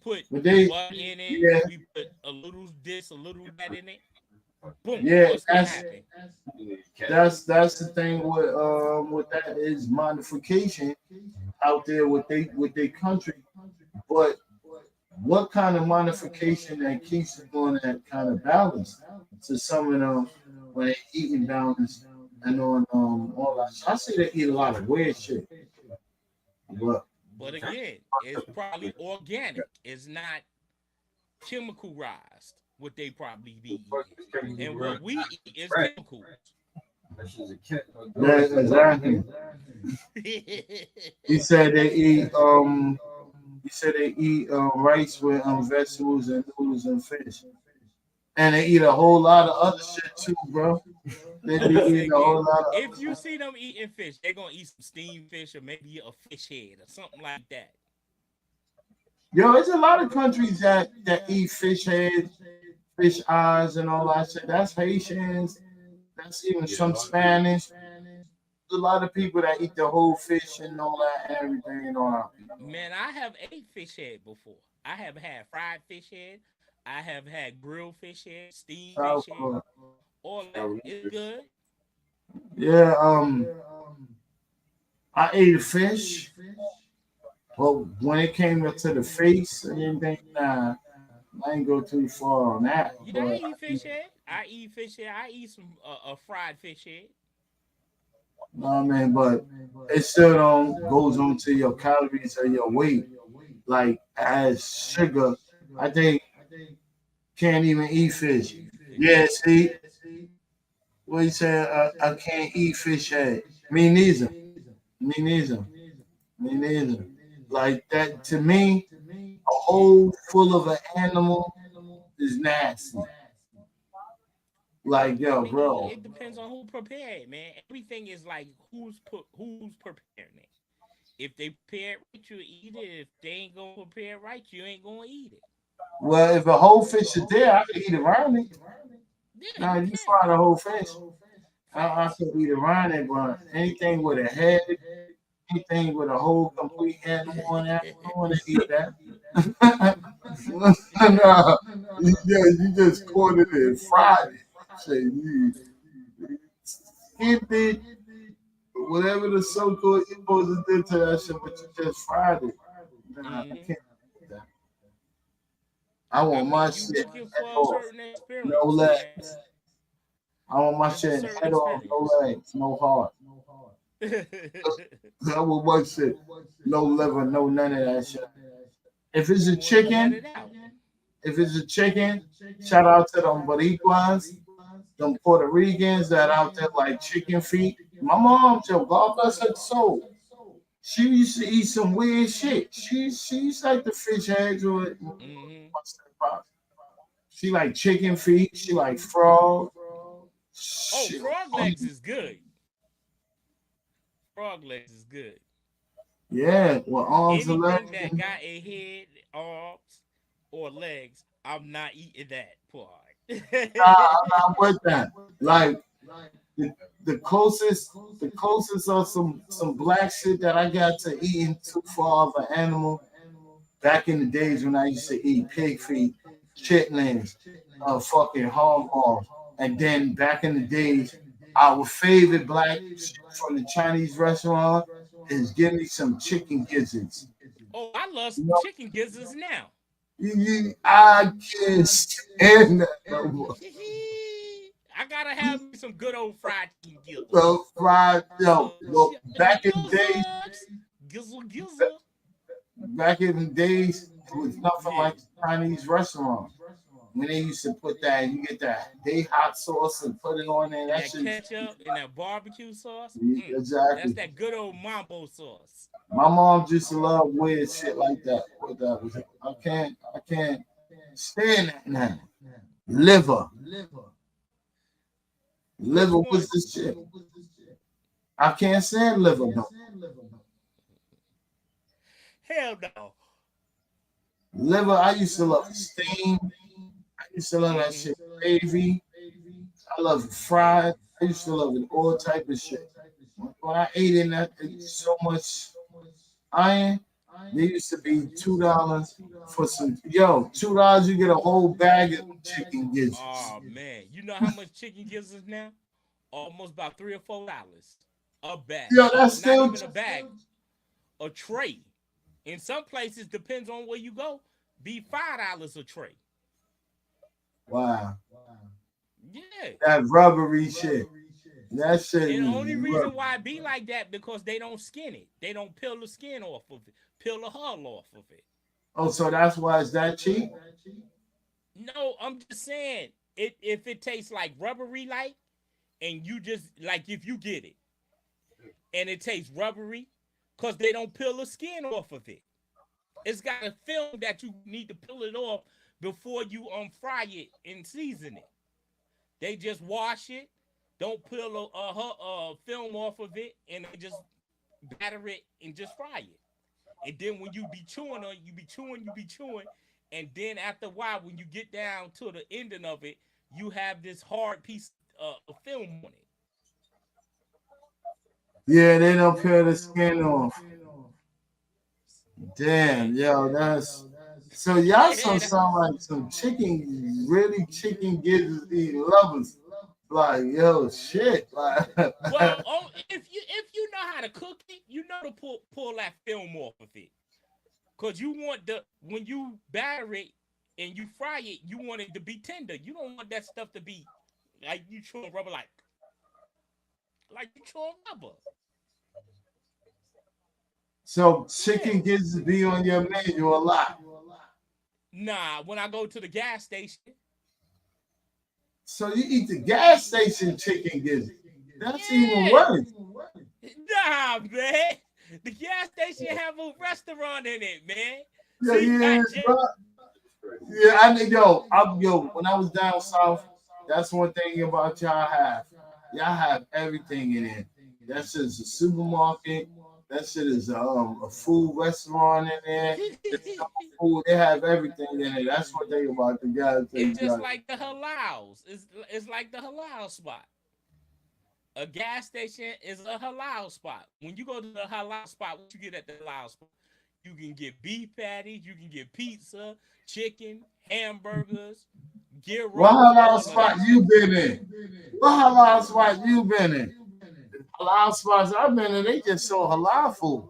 put But they, butter in it, yeah, we put a little this, a little that in it. Boom, yeah, what's gonna happen? that's the thing with that is modification out there with their country. But what kind of modification that keeps it on that kind of balance to some of them when they eating balance and on all that. I say they eat a lot of weird shit, but But again, it's probably organic. It's not chemicalized. What they probably be eating, and what we eat is chemicals. Yeah, exactly. He said they eat rice with vegetables and noodles and fish. And they eat a whole lot of other shit too, bro. They be Listen eating a again. whole lot of If other you shit. see them eating fish, they're gonna eat some steamed fish or maybe a fish head or something like that. Yo, there's a lot of countries that eat fish heads, fish eyes, and all that shit. That's Haitians. That's even some Spanish. There's a lot of people that eat the whole fish and all that and everything and all that. Man, I have ate fish head before. I have had fried fish head. I have had grilled fish head, steamed South fish head, Korea. all that. It's good. Yeah, I ate a fish, but when it came up to the face and everything, nah, I ain't go too far on that. Yeah, I But eat fish head. I eat fish head. I eat some a fried fish head. no, I mean, but it still don't goes on to your calories or your weight. Like as sugar, I think can't even eat fish. Yeah, see, what you say? I can't eat fish head. Me neither. Me neither. Me neither. Like that to me, a hole full of an animal is nasty. Like I yo, mean, bro. it depends on who prepared it, man. Everything is like who's preparing it. If they prepare it right, you eat it. If they ain't gonna prepare it right, you ain't gonna eat it. Well, if a whole fish is there, I can eat around it. Yeah, Now you you can. fry the whole fish. I Facts. can eat around it, but anything with a head, anything with a whole complete animal on that, I don't want to eat that. No, you just caught it and fried it. Say you skipped it, whatever the so-called supposed to do to that shit, but you just fried it. Nah, I Mhm. can't do that. I I want my mean, you shit looking head for a off, certain no experience, man. legs. I want my It's a shit certain head off, no experience. legs, no heart. Let I want my shit, no liver, no none of that shit. If it's a chicken, it out. if it's a chicken, shout out to them Boricuas, them Puerto Ricans that out there like chicken feet. My mom, Joe, God bless her soul. She used to eat some weird shit. She's like the fish heads or Hmm. she like chicken feet. She like frog. Oh, Shit. frog legs is good. Frog legs is good. Yeah, with arms and legs. Anything that got a head, arms, or legs, I'm not eating that part. I'm not with that. Like the, the closest of some black shit that I got to eating too far of an animal back in the days when I used to eat pig feet, chitlins, fucking hog balls, and then back in the days, our favorite black shit from the Chinese restaurant is give me some chicken gizzards. Oh, I love You some know, chicken gizzards now. I can't stand that no more. I gotta have me some good old fried chicken So gizzards. fried, yo, Some well, chicken gizzards. Gizzle gizzle. back in the days, it was nothing Yeah. like Chinese restaurant. When they used to put that, you get that they hot sauce and put it on there. And That that shit, ketchup and that barbecue sauce. That's exactly. that good old mambo sauce. My mom used to love weird shit like that. What that was? I can't stand that now. Liver, Which liver one? was the shit. I can't stand liver no. Hell no. Liver, I used to love steam. I used to love that Hmm. shit gravy. I love it Yeah. fried. I used to love it all type of shit. When I ate in that, so much iron. They used to be $2 for some. Yo, $2 you get a whole bag of chicken gizzards. Oh man. You know how much chicken gizzards now? Almost about $3 or $4. A bag. Yo, that's Not still even a bag. A tray. In some places, depends on where you go, be $5 a tray. wow. Yeah. That rubbery shit. That shit And the is only reason rubber. why it be like that because they don't skin it. They don't peel the skin off of it. peel the hull off of it. Oh, so that's why it's that cheap? No, I'm just saying if it tastes like rubbery like, and you just like if you get it and it tastes rubbery, because they don't peel the skin off of it. It's got a film that you need to peel it off before you fry it and season it. They just wash it, don't peel a film off of it, and they just batter it and just fry it. And then when you be chewing on it, you be chewing, and then after a while, when you get down to the ending of it, you have this hard piece of film on it. Yeah, they don't peel the skin off. Damn, yo, that's so y'all some sound like some chicken, really chicken gizzards eating lovers. Like, yo, shit. Like, Well, if you know how to cook it, you know to pull that film off of it. Cause you want when you batter it and you fry it, you want it to be tender. You don't want that stuff to be like you chewing rubber, like you chewing rubber. so chicken gizzards be on your menu a lot. Nah, when I go to the gas station. So you eat the gas station chicken gizzards. That's even Yeah. worse. Nah, man. The gas station have a restaurant in it, man. Yeah, See, yeah, bro. Yeah, I think yo, when I was down south, that's one thing about y'all have. Y'all have everything in it. That shit is a supermarket. That shit is a food restaurant in there. It's food. They have everything in it. That's one thing about the gas station. It's just like the halals. It's like the halal spot. A gas station is a halal spot. When you go to the halal spot, what you get at the halal spot? You can get beef patties, you can get pizza, chicken, hamburgers, gyros. What halal spot you been in? What halal spot you been in? Halal spots I've been in, they just show halal food.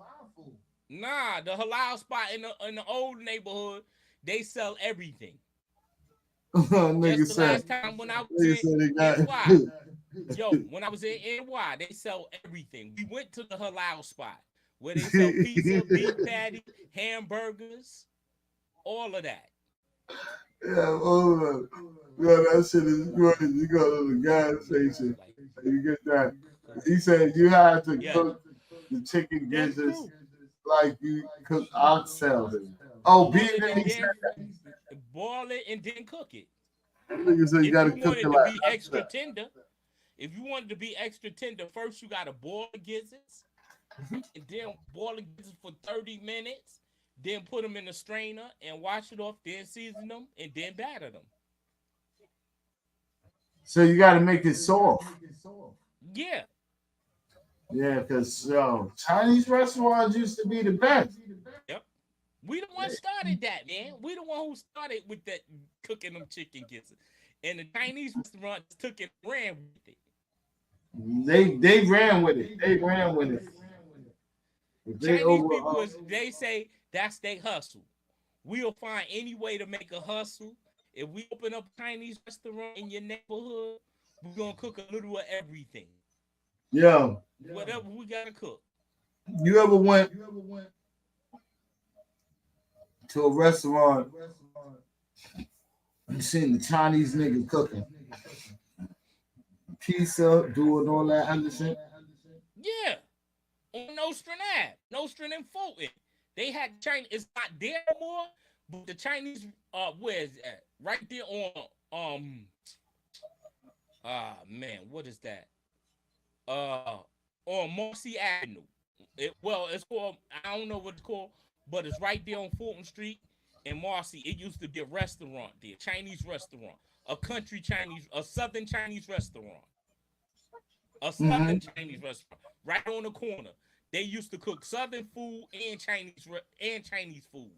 Nah, the halal spot in the old neighborhood, they sell everything. Nigga Just the said, last time when I was in NY, yo, when I was in NY, they sell everything. We went to the halal spot where they sell pizza, beef patty, hamburgers, all of that. Yeah, that shit is good. You go to the gas station, you get that. He said you had to cook the chicken gizzards like you cook oxtails. Oh, beef and boil it and then cook it. Nigga said you gotta cook it to like be extra tender. If you wanted to be extra tender, first you gotta boil the gizzards, and then boil the gizzards for 30 minutes, then put them in the strainer and wash it off, then season them, and then batter them. So you gotta make it soft. Yeah. Yeah, because Chinese restaurants used to be the best. Yep. We the one started that, man. We the one who started with that cooking them chicken gizzards. And the Chinese restaurants took it and ran with it. They ran with it. They ran with it. Chinese people, they say that's their hustle. We'll find any way to make a hustle. If we open up a Chinese restaurant in your neighborhood, we're going to cook a little of everything. Yeah. Whatever we got to cook. You ever went to a restaurant and seen the Chinese nigga cooking? Pizza, doing all that other shit? Yeah. On Nostrand Ave. Nostrand and Fulton. They had China. It's not there anymore, but the Chinese, where is that? Right there on, man, what is that? On Marcy Avenue. It's called, I don't know what it's called, but it's right there on Fulton Street in Marcy. It used to be a restaurant there, Chinese restaurant, a Southern Chinese restaurant. A Southern Chinese restaurant, right on the corner. They used to cook Southern food and Chinese food.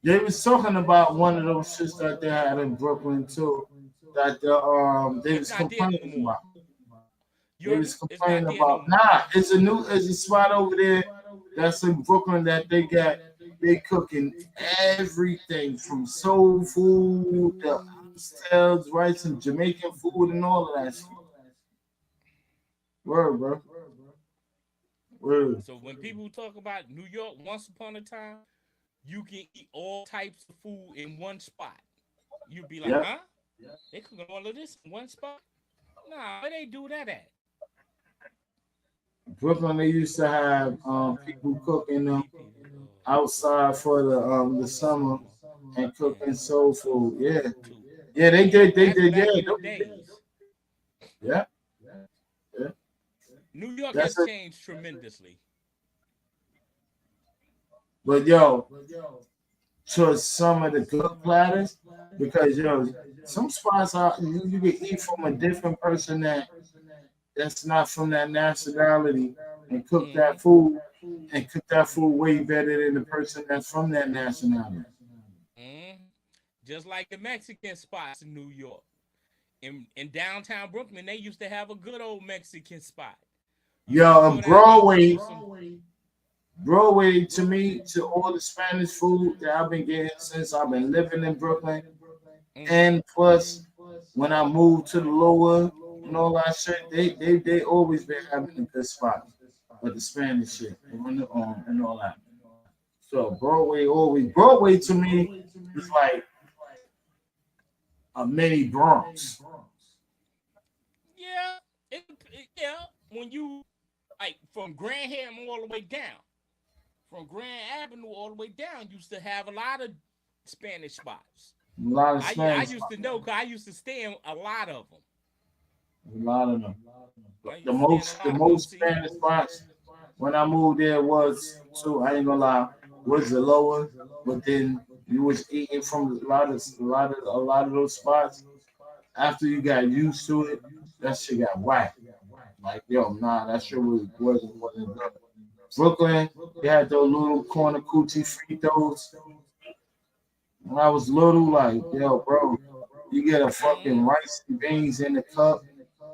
They was talking about one of those shits that they had in Brooklyn too. That they was complaining about. They was complaining about. It's a spot over there that's in Brooklyn that they cooking everything from soul food to oxtails, rice, and Jamaican food and all of that shit. Word, bro. So when people talk about New York, once upon a time, you can eat all types of food in one spot. You'd be like, Yeah. huh? They cook all of this in one spot? Nah, where they do that at? Brooklyn, they used to have people cooking them outside for the summer and cooking soul food. Yeah. Yeah, they did. They That's did. back Yeah. in the days. Yeah. Yeah. New York That's has it. changed tremendously. But yo, to some of the good platters, because some spots are you can eat from a different person that's not from that nationality and cook Mm-hmm. that food and cook that food way better than the person that's from that nationality. Mm-hmm. Just like the Mexican spots in New York. In downtown Brooklyn, they used to have a good old Mexican spot. You used to Yo, go and down there, you get some. Broadway to me, to all the Spanish food that I've been getting since I've been living in Brooklyn, Mm-hmm. and plus when I moved to the lower and all that shit, they always been having a good spot with the Spanish shit and all that. So Broadway to me is like a mini Bronx. Yeah, yeah. When you like from Grand Ham all the way down, from Grand Avenue all the way down, used to have a lot of Spanish spots. A lot of I Spanish used to know because I used to stay in a lot of them. a lot of them. I The used to stay in a most the lot of them. most See, Spanish spots when I moved there was I ain't gonna lie, was the lower, but then you was eating from a lot of those spots. After you got used to it, that shit got whacked. Like yo, nah, that shit wasn't good. Brooklyn, they had those little corner coochie Fritos. When I was little, like yo, bro, you get a fucking rice and beans in the cup.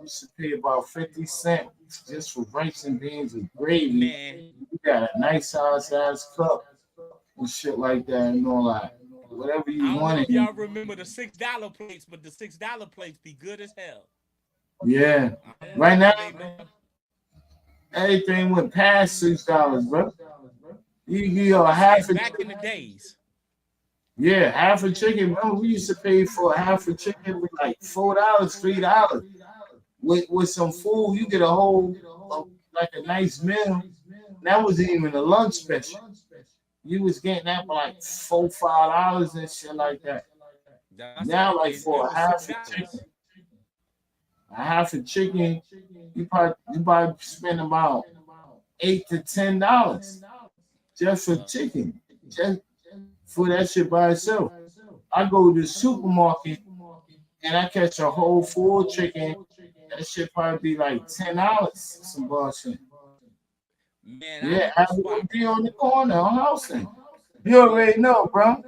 You should pay about 50 cents just for rice and beans with gravy. man. You got a nice size cup and shit like that and all that. Whatever you I don't know wanted. if y'all remember the $6 plates, but the $6 plates be good as hell. Yeah. I don't know Right now, if they know. everything went past $6, bro. You I'm a just half saying, a back in the days. yeah, half a chicken, bro. We used to pay for a half a chicken with like $4, $3. With some food, you get a whole like a nice meal. That wasn't even a lunch special. You was getting that for like $4, $5 and shit like that. I Now, said like it for was $6. a half a chicken, you probably spend about $8 to $10 just for chicken, just for that shit by itself. I go to the supermarket and I catch a whole full chicken. That shit probably be like $10. Some bullshit. Man, I Yeah, know I a spot. would be on the corner on Housing. You Yeah. already know, bro.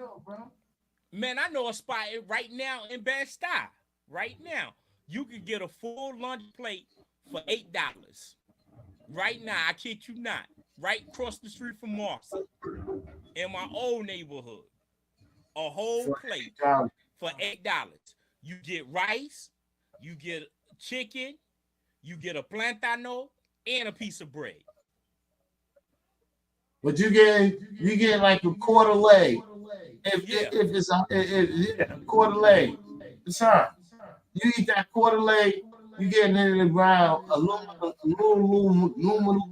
Man, I know a spot right now in Bed-Stuy. Right now, you could get a full lunch plate for $8. Right now, I kid you not. Right across the street from Marcy, in my old neighborhood, a whole For plate $8. for $8. You get rice, you get chicken, you get a plantano, and a piece of bread. But you get like a quarter leg. Yeah. If it's a quarter leg, sorry, you eat that quarter leg, you get in the ground aluminum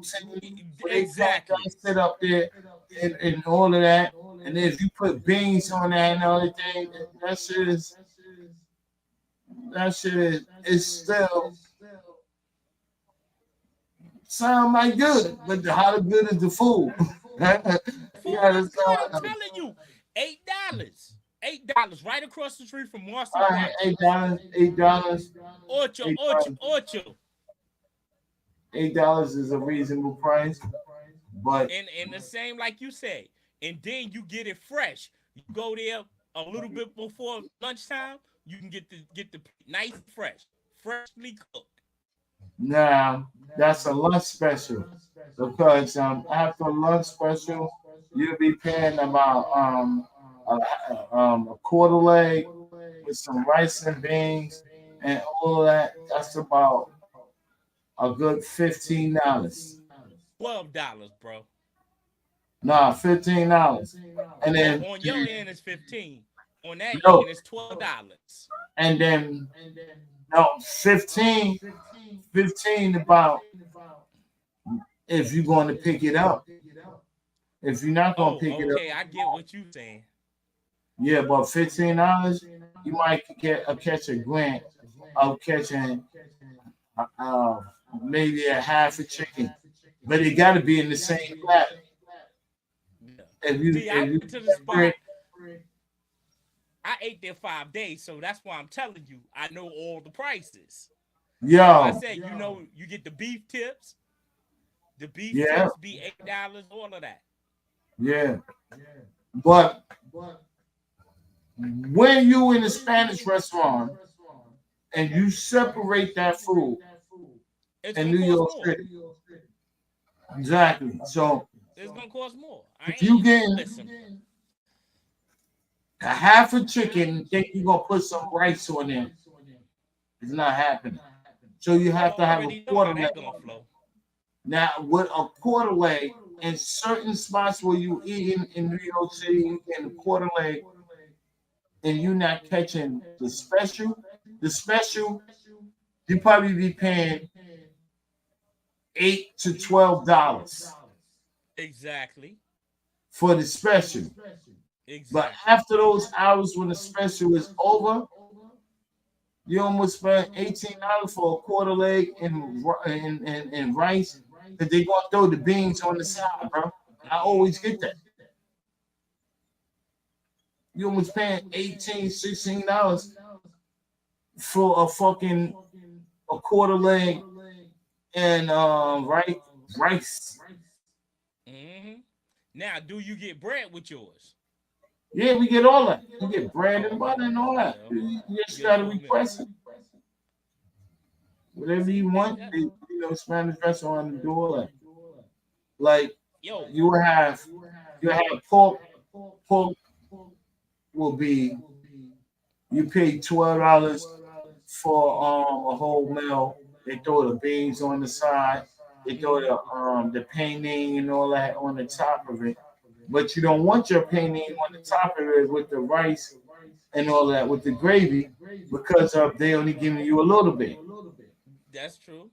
tin where they pack that Exactly. shit up there and all of that. And then if you put beans on that and everything, that shit is still sound like good, but how good is the food? You Food is good. I'm understand? telling you, $8. $8 right across the street from Marcy All right, eight Projects. dollars, $8, Ocho, eight ocho, dollars, ocho. $8 is a reasonable price, but And the same like you said. And then you get it fresh. You go there a little bit before lunchtime. You can get the nice fresh, freshly cooked. now that's a lunch special because after lunch special you'll be paying about a quarter leg with some rice and beans and all of that. That's about a good $15. $12, bro. Nah, $15. And then On your end is 15. On that no, end is $12. and then no 15 about if you're going to pick it up. If you're not going to pick it up, Okay, I get what you saying. yeah, but $15, you might catch a grant of catching maybe a half a chicken, but it got to be in the same platter. See, I went to the spot. I ate there 5 days, so that's why I'm telling you. I know all the prices. Yo, I said, you know, you get the beef tips. The beef tips be $8, all of that. Yeah, but when you in a Spanish restaurant and you separate that food in New York City, exactly. So it's gonna cost more. If you get a half a chicken, think you're gonna put some rice on it, it's not happening. So you have to have a quarter leg. Now, with a quarter leg, in certain spots where you eat in New York City, you get a quarter leg, and you're not catching the special, you probably be paying $8 to $12. Exactly. For the special. Exactly. But after those hours when the special is over, you almost spend $18 for a quarter leg and rice. That they gonna throw the beans on the side, bro. I always get that. You almost paying $18, $16 for a quarter leg and rice. Mm-hmm. Now, do you get bread with yours? Yeah, we get all that. We get bread and butter and all that. You just gotta request it. Whatever you want, Spanish restaurant do all that. Like you have pork. Pork will be you pay $12 for a whole meal. They throw the beans on the side. They throw the panini and all that on the top of it. But you don't want your panini on the top of it with the rice and all that with the gravy because they only giving you a little bit. That's true.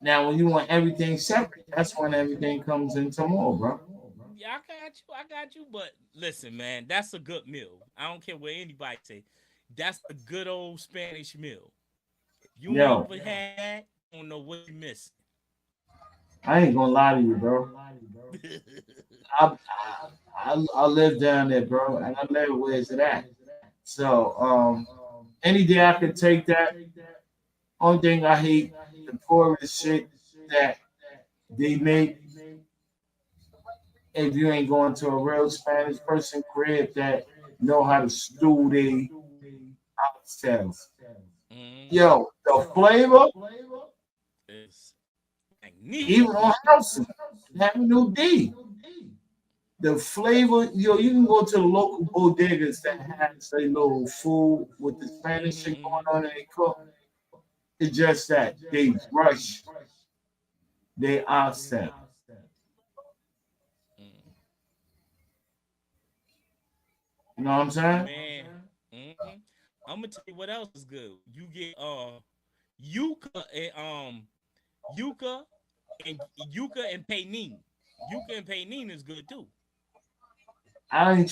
Now, when you want everything separate, that's when everything comes into more, bro. Yeah, I got you. But listen, man, that's a good meal. I don't care what anybody say. That's a good old Spanish meal. You never had, I don't know what you missing. I ain't gonna lie to you, bro. I live down there, bro, and I live where it's at. So any day I could take that. Only thing I hate the poorest shit that they make if you ain't going to a real Spanish person crib that know how to stew they oxtails. Yo, the flavor is even on house Avenue D. The flavor, you can go to the local bodegas that has a little food with the Spanish shit going on and they cook. It's just that they brush they oxtail. You know what I'm saying? Man, I'm gonna tell you what else is good. You get yuca and paynin. Yuca and paynin is good too. I don't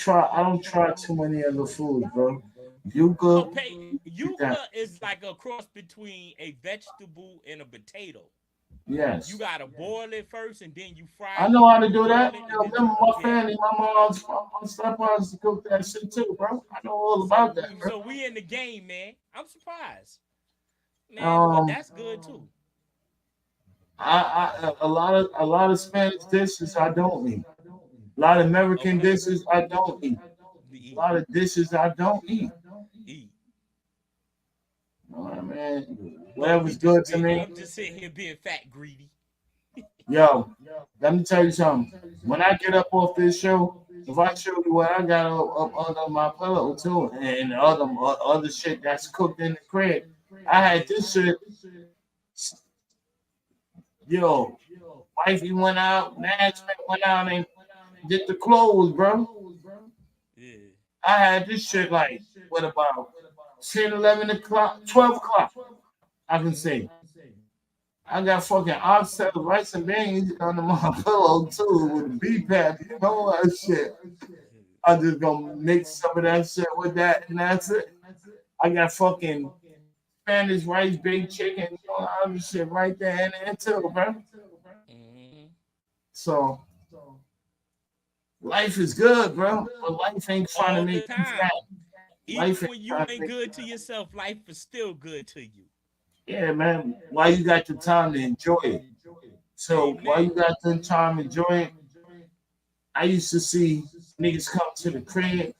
try too many other foods, bro. Yuca is like a cross between a vegetable and a potato. Yes. You gotta boil it first and then you fry it. I know how to do that. Remember my family, my stepmom used to cook that shit too, bro. I know all about that. Bro. So we in the game, man. I'm surprised. Man, but that's good too. A lot of Spanish dishes I don't eat. A lot of American dishes I don't eat. A lot of dishes I don't eat. All right, man. Whatever's good to me. I'm just sitting here being fat greedy. Yo, let me tell you something. When I get up off this show, if I show you what I got up under my pillow too, and other shit that's cooked in the crib, I had this shit. Yo, wifey went out, management went out and did the clothes, bro. Yeah. I had this shit like, what about 10, 11 o'clock, 12 o'clock, I can say. I got fucking oxtail, rice, and beans under my pillow, too, with a beef patty and all that shit. I just gonna mix some of that shit with that, and that's it. I got fucking Spanish rice, baked chicken, all other shit right there in there, too, bro. Mm-hmm. So, life is good, bro. But life ain't trying to All the make you time. fat. Life Even ain't when you trying to ain't make good to yourself, life is still good to you. Yeah, man. Why you got the time to enjoy it? So while Amen. you got the time to enjoy it, I used to see niggas come to the crib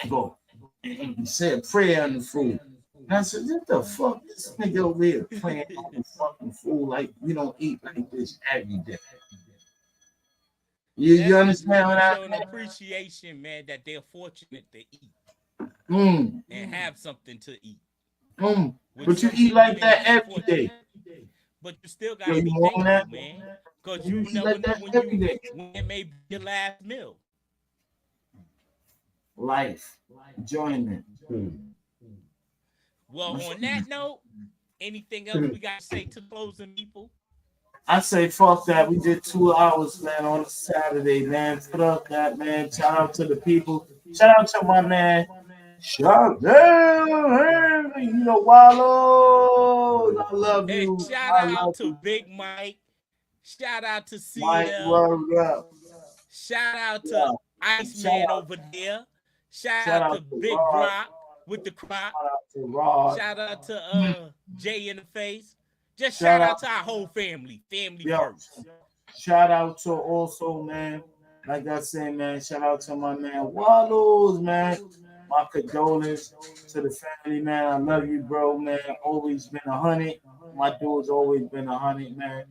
and go and say a prayer on the food. And I said, what the fuck this nigga over here praying on the fucking food like we don't eat like this every day. You That's just understand really what I showing appreciation, man, that they're fortunate to eat mean? and have something to eat. Which But you some eat people like may that not be every day. fortunate, but you still Yo, gotta you be want thankful, that? man. Because You you eat never like know that when every day. it may be your last meal. Life, enjoyment. Well, on that note, anything else we got to say to closing people? I say fuck that. We did 2 hours, man, on a Saturday, man. Put up that, man. Shout out to the people. Shout out to my man. Shout out, you know, Wallow. I love Hey, you. shout I love out to you. Big Mike. Shout out to Mike, CL. word up. Shout out to Yeah. Shout Iceman out, over there. Shout shout out out to to Big Rod. Brock with the crop. Shout out to Rod. Shout out to Jay in the face. Just Shout shout out, out to our whole family. Family yo. first. Shout out to also, man. Like I said, man. Shout out to my man Wallows, man. My condolences to the family, man. I love you, bro, man. Always been 100. My dude's always been 100, man.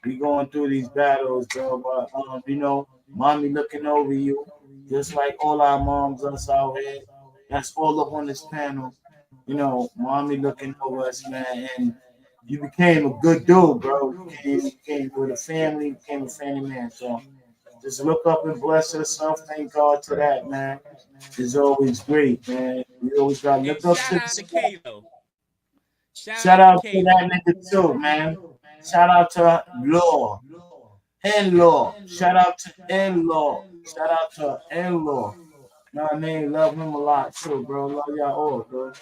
We going through these battles, bro. But you know, mommy looking over you, just like all our moms us out here. That's all up on this panel. You know, mommy looking over us, man. And you became a good dude, bro. You came with a family, you became a family man. So just look up and bless yourself. Thank God to that, man. It's always great, man. You always got to And look up shout to the out to sky. Kalo. Shout Shout out to out to Kalo. that nigga too, man. Shout out to Law. In-law. Shout out to in-law. Shout out to in-law. Know what I mean? Love him a lot too, bro. Love y'all all, bro.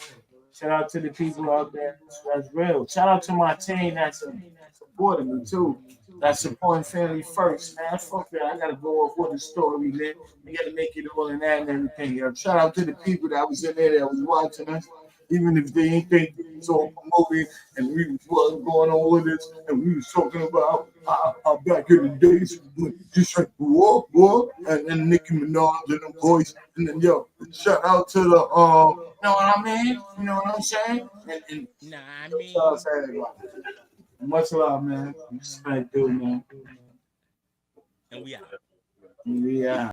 Shout out to the people out there. That's real. Shout out to my team that's supporting me too. That's supporting family first, man. Fuck that. I gotta go off with the story, man. I gotta make it all in that and everything. Yo. Shout out to the people that was in there that was watching us. Even if they ain't think we was all promoting and we was going on with us and we was talking about how back in the days when just like whoa, and Nicki Minaj and the voice and then yo, shout out to the you know what I mean? You know what I'm saying? And Nah, I shout out mean, to everybody. Much love, man. Respect, dude, man. and we out. Yeah.